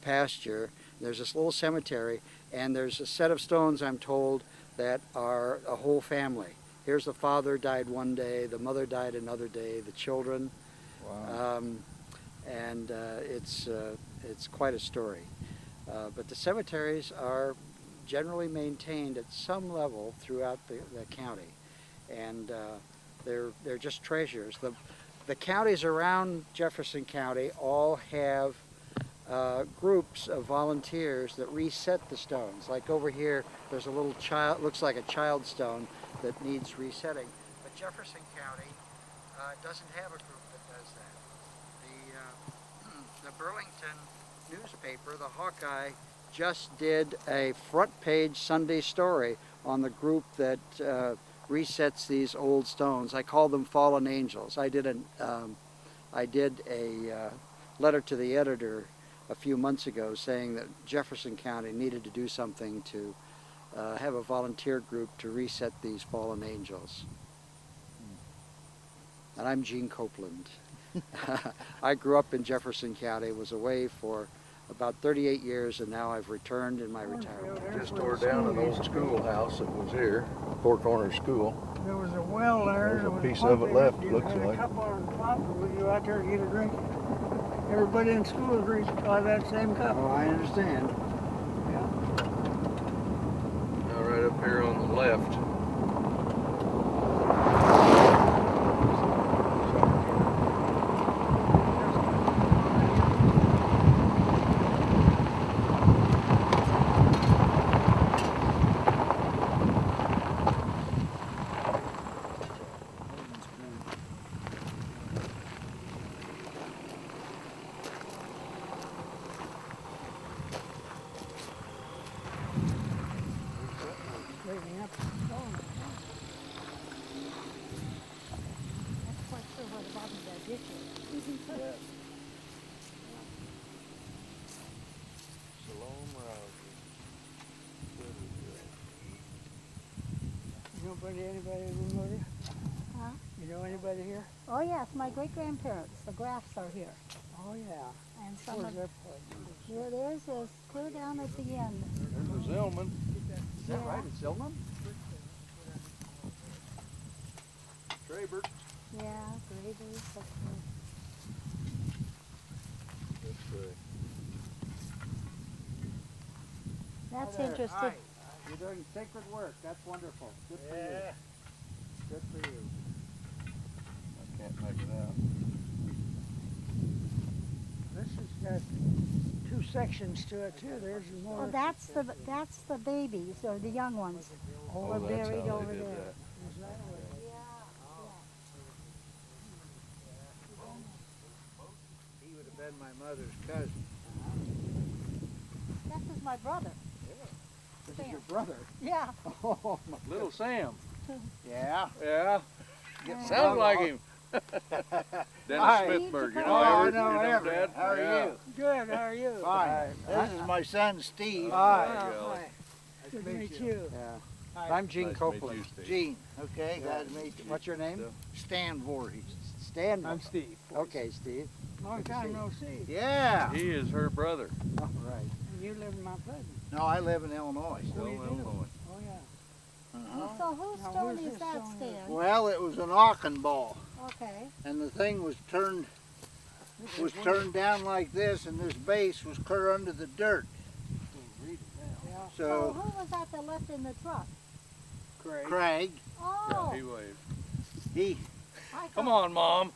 pasture. There's this little cemetery, and there's a set of stones, I'm told, that are a whole family. Here's the father died one day, the mother died another day, the children. Wow. And it's quite a story. But the cemeteries are generally maintained at some level throughout the county, and they're just treasures. The counties around Jefferson County all have groups of volunteers that reset the stones. Like over here, there's a little child, looks like a child stone that needs resetting. But Jefferson County doesn't have a group that does that. The Burlington newspaper, the Hawkeye, just did a front page Sunday story on the group that resets these old stones. I call them fallen angels. I did a letter to the editor a few months ago saying that Jefferson County needed to do something to have a volunteer group to reset these fallen angels. And I'm Gene Copeland. I grew up in Jefferson County, was away for about 38 years, and now I've returned in my retirement. Just tore down an old schoolhouse that was here, Four Corners School. There was a well there. There's a there was piece pump of it in left, You looks had like. a cup on top, and when you go out there to get a drink, everybody in school agrees by that same cup. Oh, I understand. Now right up here on the left. Straightening up the stone. Not quite sure where the bottom of that ditch is. Shalom Rousey. Anybody remember you? Huh? You know anybody here? Oh yes, my great grandparents, the Grafs, are here. Oh yeah. And some Where's of that place? here theirs is clear down at the end. There's a Zellman. Is that right? It's Zillman? Trabert. Yeah, Grady's. That's Hi there. interesting. Hi. You're doing sacred work. That's wonderful. Good for you. Good for you. I can't make it out. This has got two sections to it too. There's more. Well, that's the babies or the young ones. Oh, We're that's buried how over they did there. that. He would have been my mother's cousin. This is my brother. This is your brother. Yeah. Oh, my. Little Sam. Yeah. Yeah. Yeah. Sounds like him. Dennis Hi. Smithburg. You know Oh, Everett? I know You know Everett. Dad? How are Yeah. you? Good. How are you? Fine. This is my son Steve. Hi. There you go. Hi. Good to meet you. Yeah. I'm Gene Nice to meet Copeland. you, Steve. Gene. Okay, glad to meet you. What's your name? Stan Voorhees. Stan. I'm Steve. Okay, Steve. Long Good to time see no see. Yeah. He is her brother. All right. And you live in Mount Pleasant. No, I live in Illinois. Still you in do? Illinois. Oh yeah. Uh-huh. So whose Now, stone where's is this that, stone Stan? Well, it was an auction ball, Okay. and the thing was turned down like this, and this base was clear under the dirt. Yeah. So So who was that that left in the truck? Craig. Craig, Oh. Yeah, he waved. he, I Come thought- on, Mom.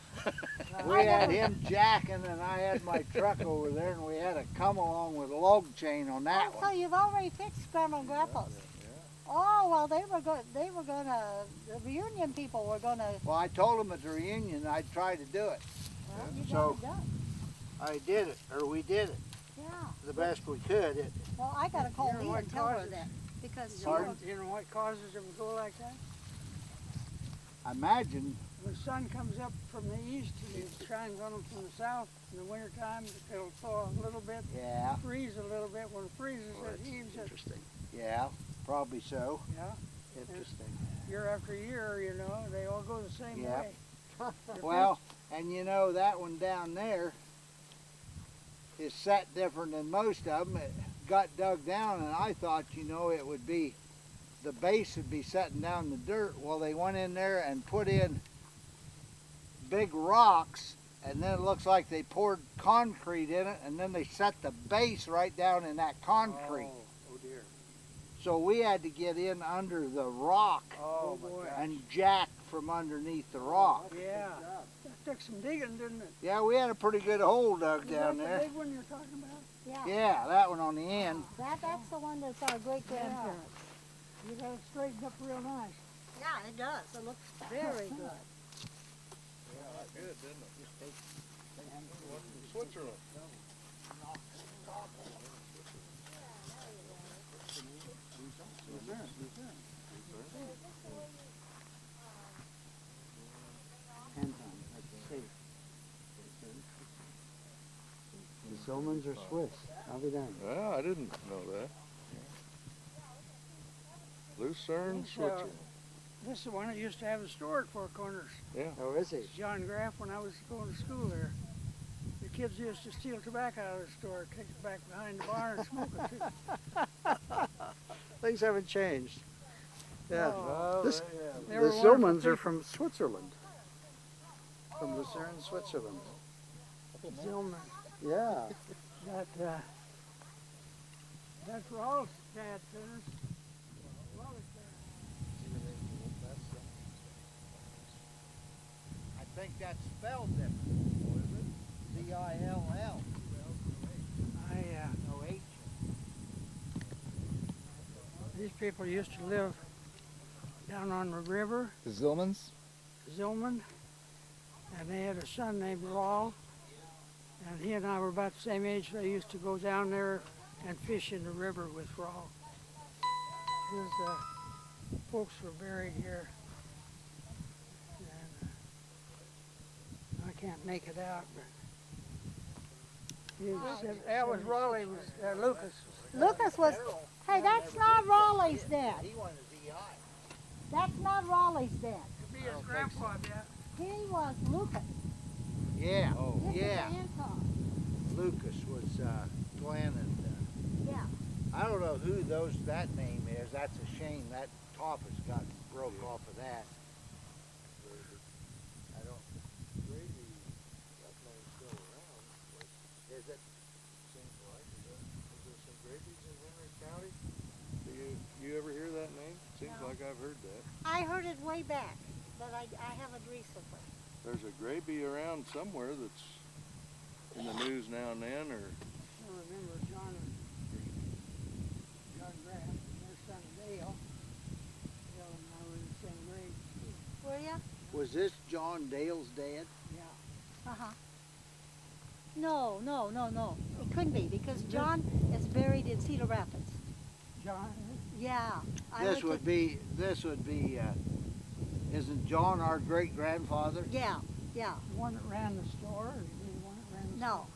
we had him jacking, and I had my truck over there, and we had a come along with a log chain on that Oh, so one. you've already fixed Grandma and Grandpa's. Oh well, they were gonna. The reunion people were gonna. Well, I told him at the reunion I'd try to do it. Well, you got So- it done. I did it, or we did it, Yeah. the best we could. Well, I gotta call You know Lee what and tell her causes- that because she Pardon? was. You know what causes them to go like that? I imagine, When the sun comes up from the east and it shines on them from the south, In the wintertime, it'll thaw a little bit, Yeah, freeze a little bit. When it freezes, Well, it that's heaves it. interesting. yeah, probably so. Yeah, Interesting. year after year, you know, they all go the same Yeah. way. Well, and you know, that one down there is set different than most of them. It got dug down, and I thought, you know, it would be, the base would be setting down the dirt. Well, they went in there and put in big rocks, and then it looks like they poured concrete in it, and then they set the base right down in that concrete. Oh dear. So we had to get in under the rock Oh boy. and jack from underneath the rock. Yeah, that took some digging, didn't it? Yeah, we had a pretty good hole dug Is down that the there. big one you're talking about? Yeah. Yeah, that one on the end. That's the one that's our great grandparents. You got it straightened up real nice. Yeah, it does. It looks very good. Good, didn't it? Switzerland. The Zillmans are Swiss. I'll be darned. Yeah, I didn't know that. Lucerne, Switzerland. This is the one that used to have the store at Four Corners. Yeah. Oh, is he? John Graf, when I was going to school there. The kids used to steal tobacco out of the store, take it back behind the bar and smoke it too. Things haven't changed. Yeah. Oh, This- they The were wonderful Zillmans are people. from Switzerland. From Lucerne, Switzerland. Zillman. Yeah. That's Rawls' dad, Dennis. Rawls' I think that's spelled different. Z-I-L-L. No H. These people used to live down on the river, The Zillmans? Zillman, and they had a son named Rawl, and he and I were about the same age. They used to go down there and fish in the river with Rawl. His folks were buried here, and I can't make it out. But that was Raleigh, was Lucas. Lucas was, hey, that's not Raleigh's dad. He wanted Z-I. That's not Raleigh's dad. Could be his grandpa, yeah. He was Lucas. Yeah, This yeah. is Anton. Lucas was Glenn and Yeah. I don't know who that name is. That's a shame. That top has got broke off of that. I don't. Gravy, that name's still around. Is it? Seems like. Is there some Gravies in Henry County? Do you ever hear that name? Seems No. like I've heard that. I heard it way back, but I haven't recently. There's a Gravy around somewhere that's in the news now and then, or I remember John Graf and their son Dale. Dale and I were in the same grade. Were ya? Was this John Dale's dad? Yeah. Uh-huh. No. It couldn't be because John is buried in Cedar Rapids. John, Yeah. This would be. Isn't John our great grandfather? Yeah. the one that ran the store, or the one that ran the No.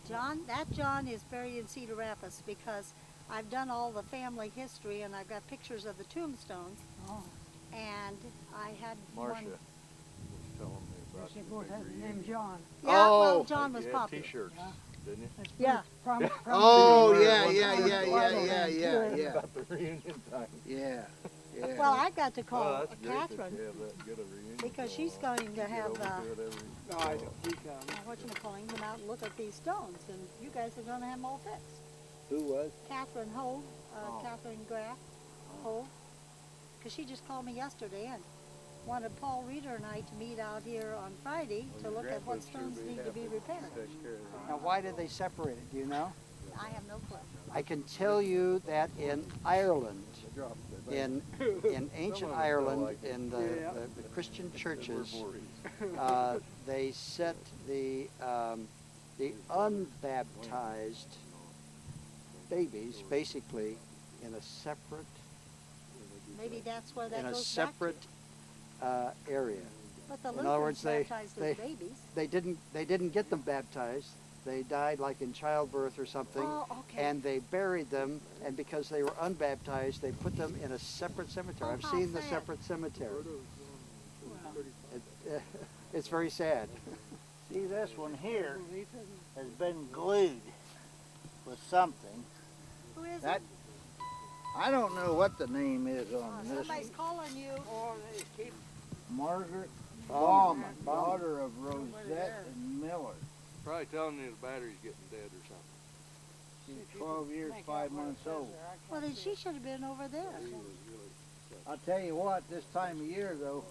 store? That John is buried in Cedar Rapids because I've done all the family history and I've got pictures of the tombstones Oh, and I had Marcia one. was telling me yes, about they you. both had the name John. Yeah, well, Oh. John was You had popular. T-shirts, didn't you? That's Yeah. Oh City yeah, Market, yeah, one yeah, time. yeah, yeah, yeah, yeah, About the reunion time. yeah, yeah. Well, I got to call Oh, that's great that Catherine you have that good a reunion because she's going on. going to You have get over to it every No, I fall. whatchamacallit, come out and look at these stones and you guys are going to have them all fixed. Who was? Catherine Holt, Oh. Catherine Graf, Holt, because she just called me yesterday and wanted Paul Reeder and I to meet out here on Friday Well, to your look at what grandpa's sure stones need to be happy repaired. take care of that. Now, why did they separate it? Do you know? I have no clue. I can tell you that in Ireland, Drop it. in ancient Some of it felt Ireland, like it. in the Christian churches, Voorhees. they set the unbaptized babies basically in a separate Maybe that's where that in a goes separate area. But the In other words, Lutherans baptized they as babies. they didn't get them baptized. They died like in childbirth or something, Oh, okay. and they buried them. And because they were unbaptized, they put them in a separate cemetery. Oh, I've how seen the sad. separate cemetery. Well, It's very sad. See, this one here has been glued with something. who is That it? I don't know what the name is on this. Somebody's calling you. Margaret Bauman. Bauman, daughter of Rosette and Miller. Probably telling you the battery's getting dead or something. She's 12 years, 5 months old. Well, then she should have been over there. I'll tell you what, this time of year though,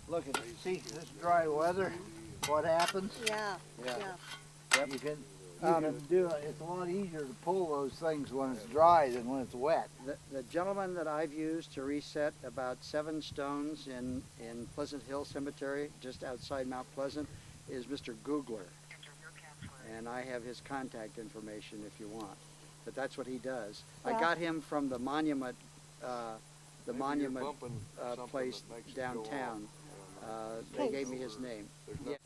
look at it. See this dry weather, what happens? Yeah, Yeah. yeah. You can do it. It's a lot easier to pull those things when it's dry than when it's wet. The gentleman that I've used to reset about 7 stones in Pleasant Hill Cemetery, just outside Mount Pleasant, is Mr. Googler. And I have his contact information if you want. But that's what he does. I Well- got him from the monument, Maybe you're bumping something place that makes it go off. downtown. I don't know. They gave me his name. There's no-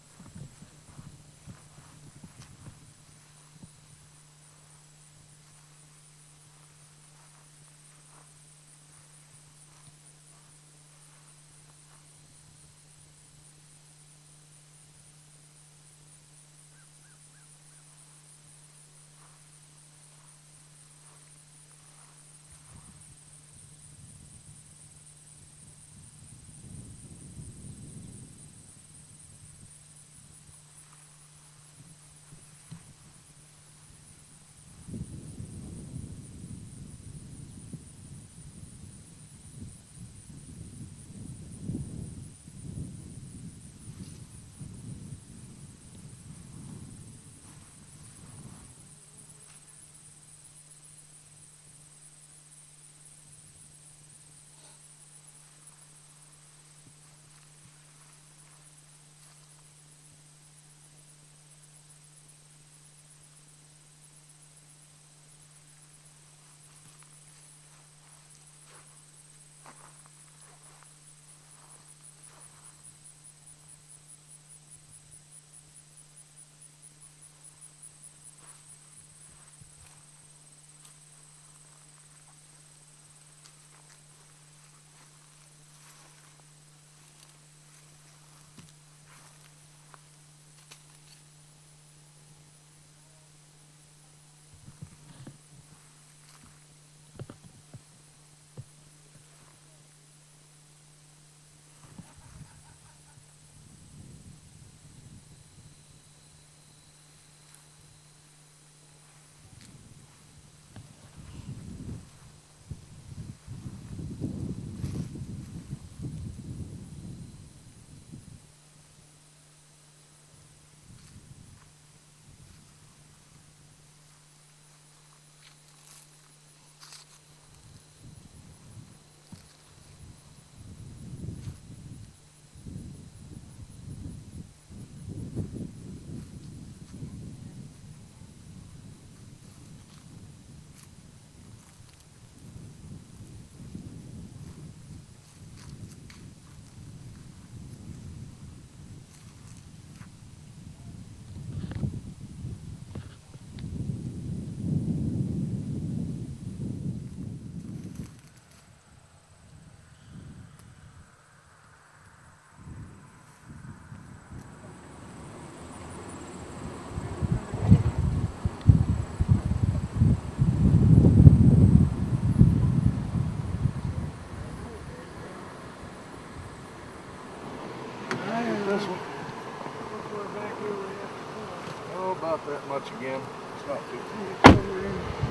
Oh, about that much again. It's not too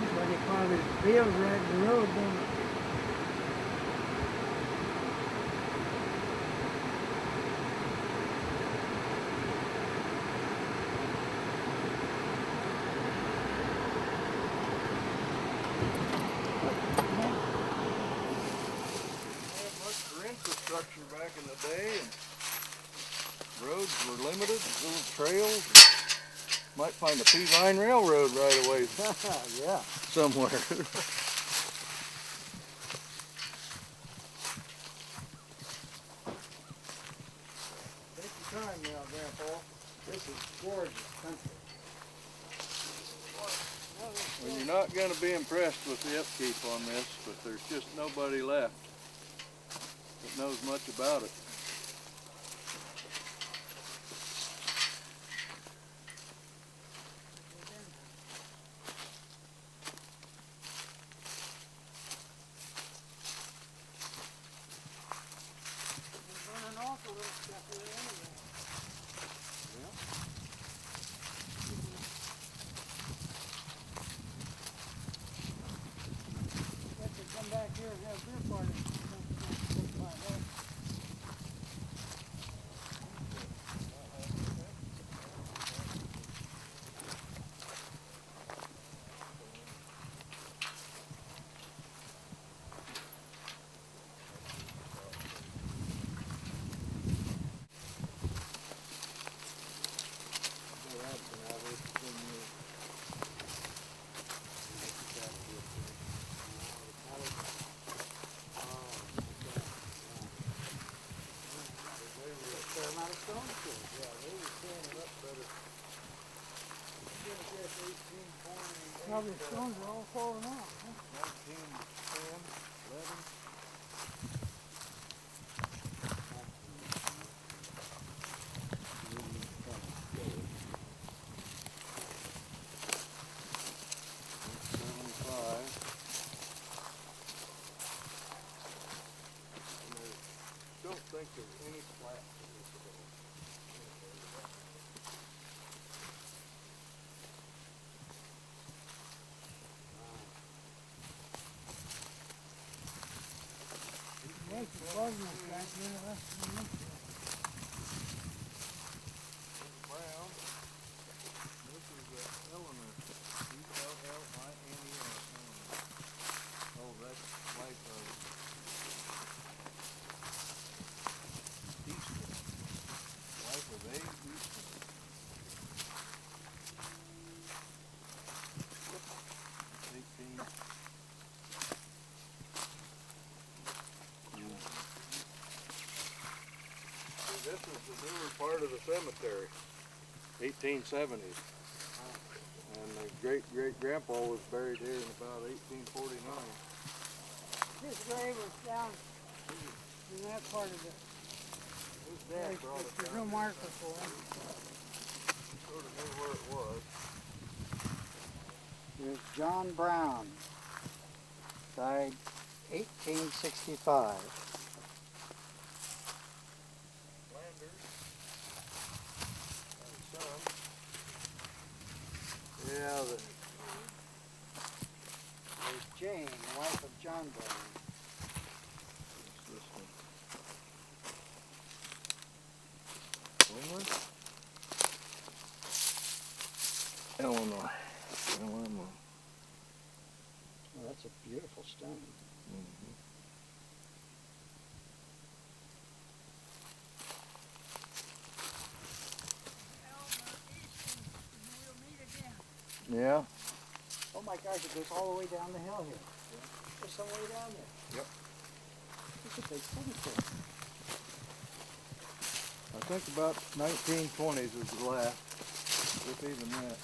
Looks like he plowed his fields right in the road, don't it? had much for infrastructure back in the day, and roads were limited, little trails. Might find a P-line railroad right away Yeah. somewhere. not gonna be impressed with the upkeep on this, but there's just nobody left that knows much about it. Back here and have beer party. Probably the stones are all falling off. Huh? 1910, 11. Don't think there's any flat in this at all. Make the cardinal back there, that's the next one. Brown. This is Eleanor. E-L-L-I-N-E-R. Oh, that's wife of Easton. Wife of A. Easton. 18. This is the newer part of the cemetery, 1870s. And the great-great-grandpa was buried here in about 1849. His grave was down in that part of it. His dad brought it There's down. no marker for him. Sort of knew where it was. Here's John Brown, died 1865. Landers, son. Yeah, There's Jane, the wife of John Brown. this one. Eleanor. Eleanor. Oh, that's a beautiful stone. Yeah. Oh my gosh, it goes all the way down the hill here. There's some way down there. Yep. Look at the cemetery. I think about 1920s was the last, if even that.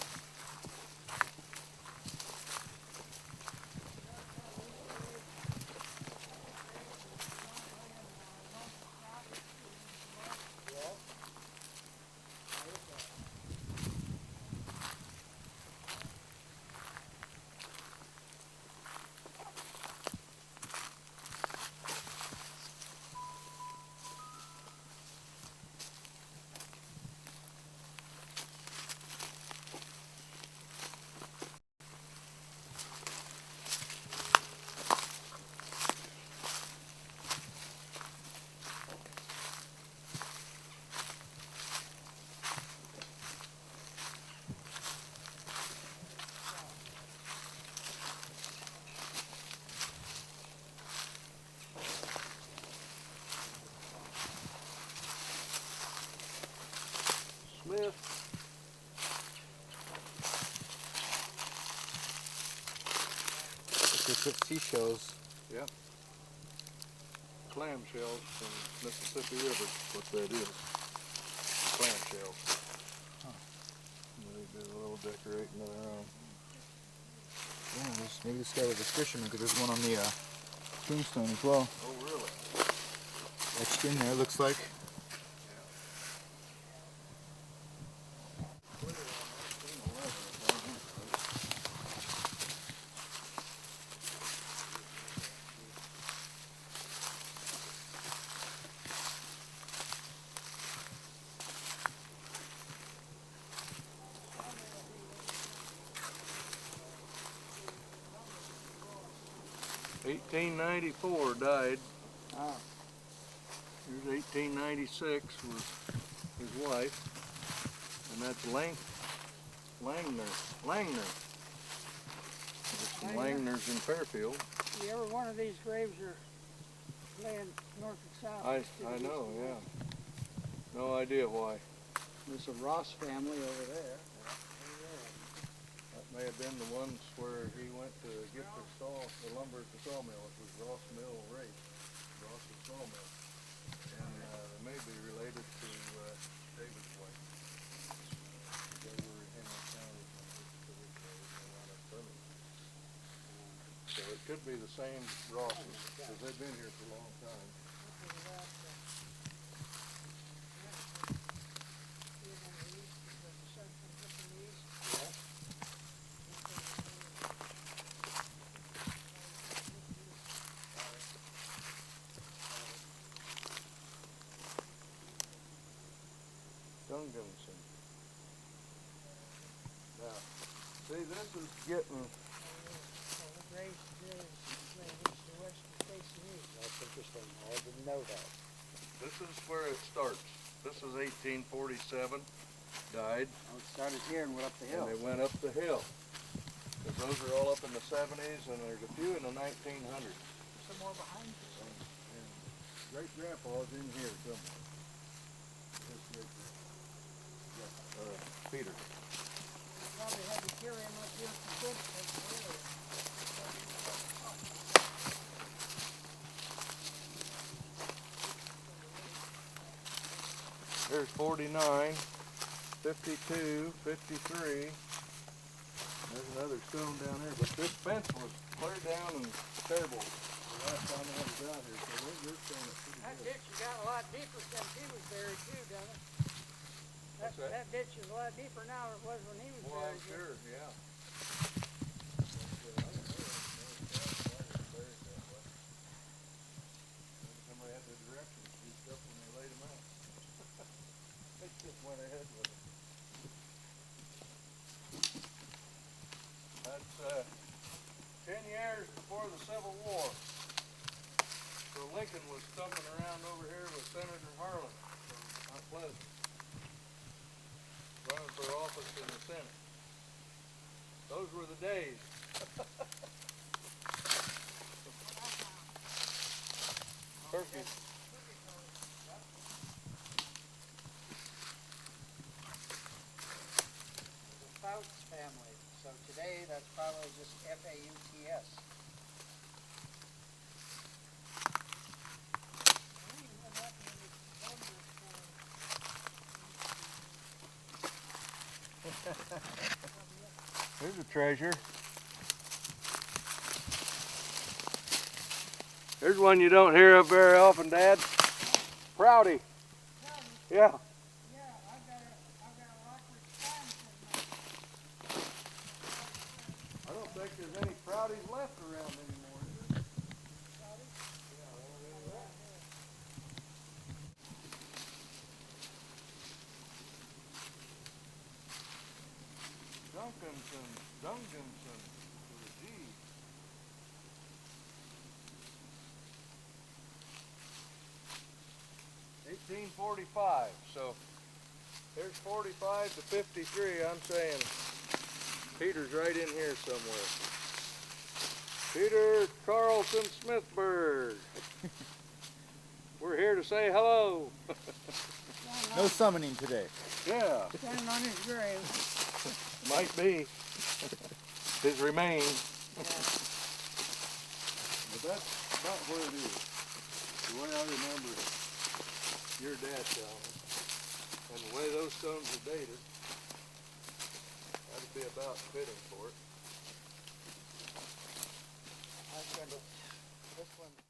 Smith. It's at seashells. Yep. Clamshells from Mississippi River, what that is. Clamshells. They do a little decorating of their own. Yeah, maybe this guy was a fisherman because there's one on the tombstone as well. Oh, really? Etched in there, looks like. 1894 died. Oh. Here's 1896 was his wife, and that's Langner. There's some Langners in Fairfield. See, every one of these graves are laying north and south. I know, yeah. No idea why. There's a Ross family over there. That may have been the ones where he went to get the lumber at the sawmill. It was Ross Mill Race, Ross's sawmill. And they may be related to David's wife. They were in the county. So it could be the same Rosses, because they've been here for a long time. Dunganson. Now, see, this is getting... That's interesting. I didn't know that. This is where it starts. This is 1847, died, Oh, it started here and went up the and hill. they went up the hill. Because those are all up in the 70s, and there's a few in the 1900s. Some more behind you. And great-grandpa's in here somewhere. This great-grandpa. Peter. Probably had to carry him up here for Christmas. There's 49, 52, 53. There's another stone down there, but this fence was clear down and terrible the last time I was out here, so they're staying up pretty That good. ditch got a lot deeper since he was buried too, doesn't it? What's that? That ditch is a lot deeper now than it was when he was Well, I'm buried. sure, yeah. Somebody had the directions used up when they laid them out. They just went ahead with it. That's 10 years before the Civil War. So Lincoln was stumping around over here with Senator Harlan from Mount Pleasant, running for office in the Senate. Those were the days. Turkey. The Fouts family. So today that's probably just F-A-U-T-S. Here's a treasure. Here's one you don't hear of very often, Dad. Prouty. Yeah. I don't think there's any Prouties left around anymore, is there? Dunganson, with a G. $1845, so there's 45 to 53, I'm saying Peter's right in here somewhere. Peter Carlson Smithburg. We're here to say hello. No summoning today. Yeah, Standing on his grave. might be his remains. But that's about where it is. The way I remember it. Your dad telling me. And the way those stones are dated, that'd be about fitting for it. I'm gonna, this one.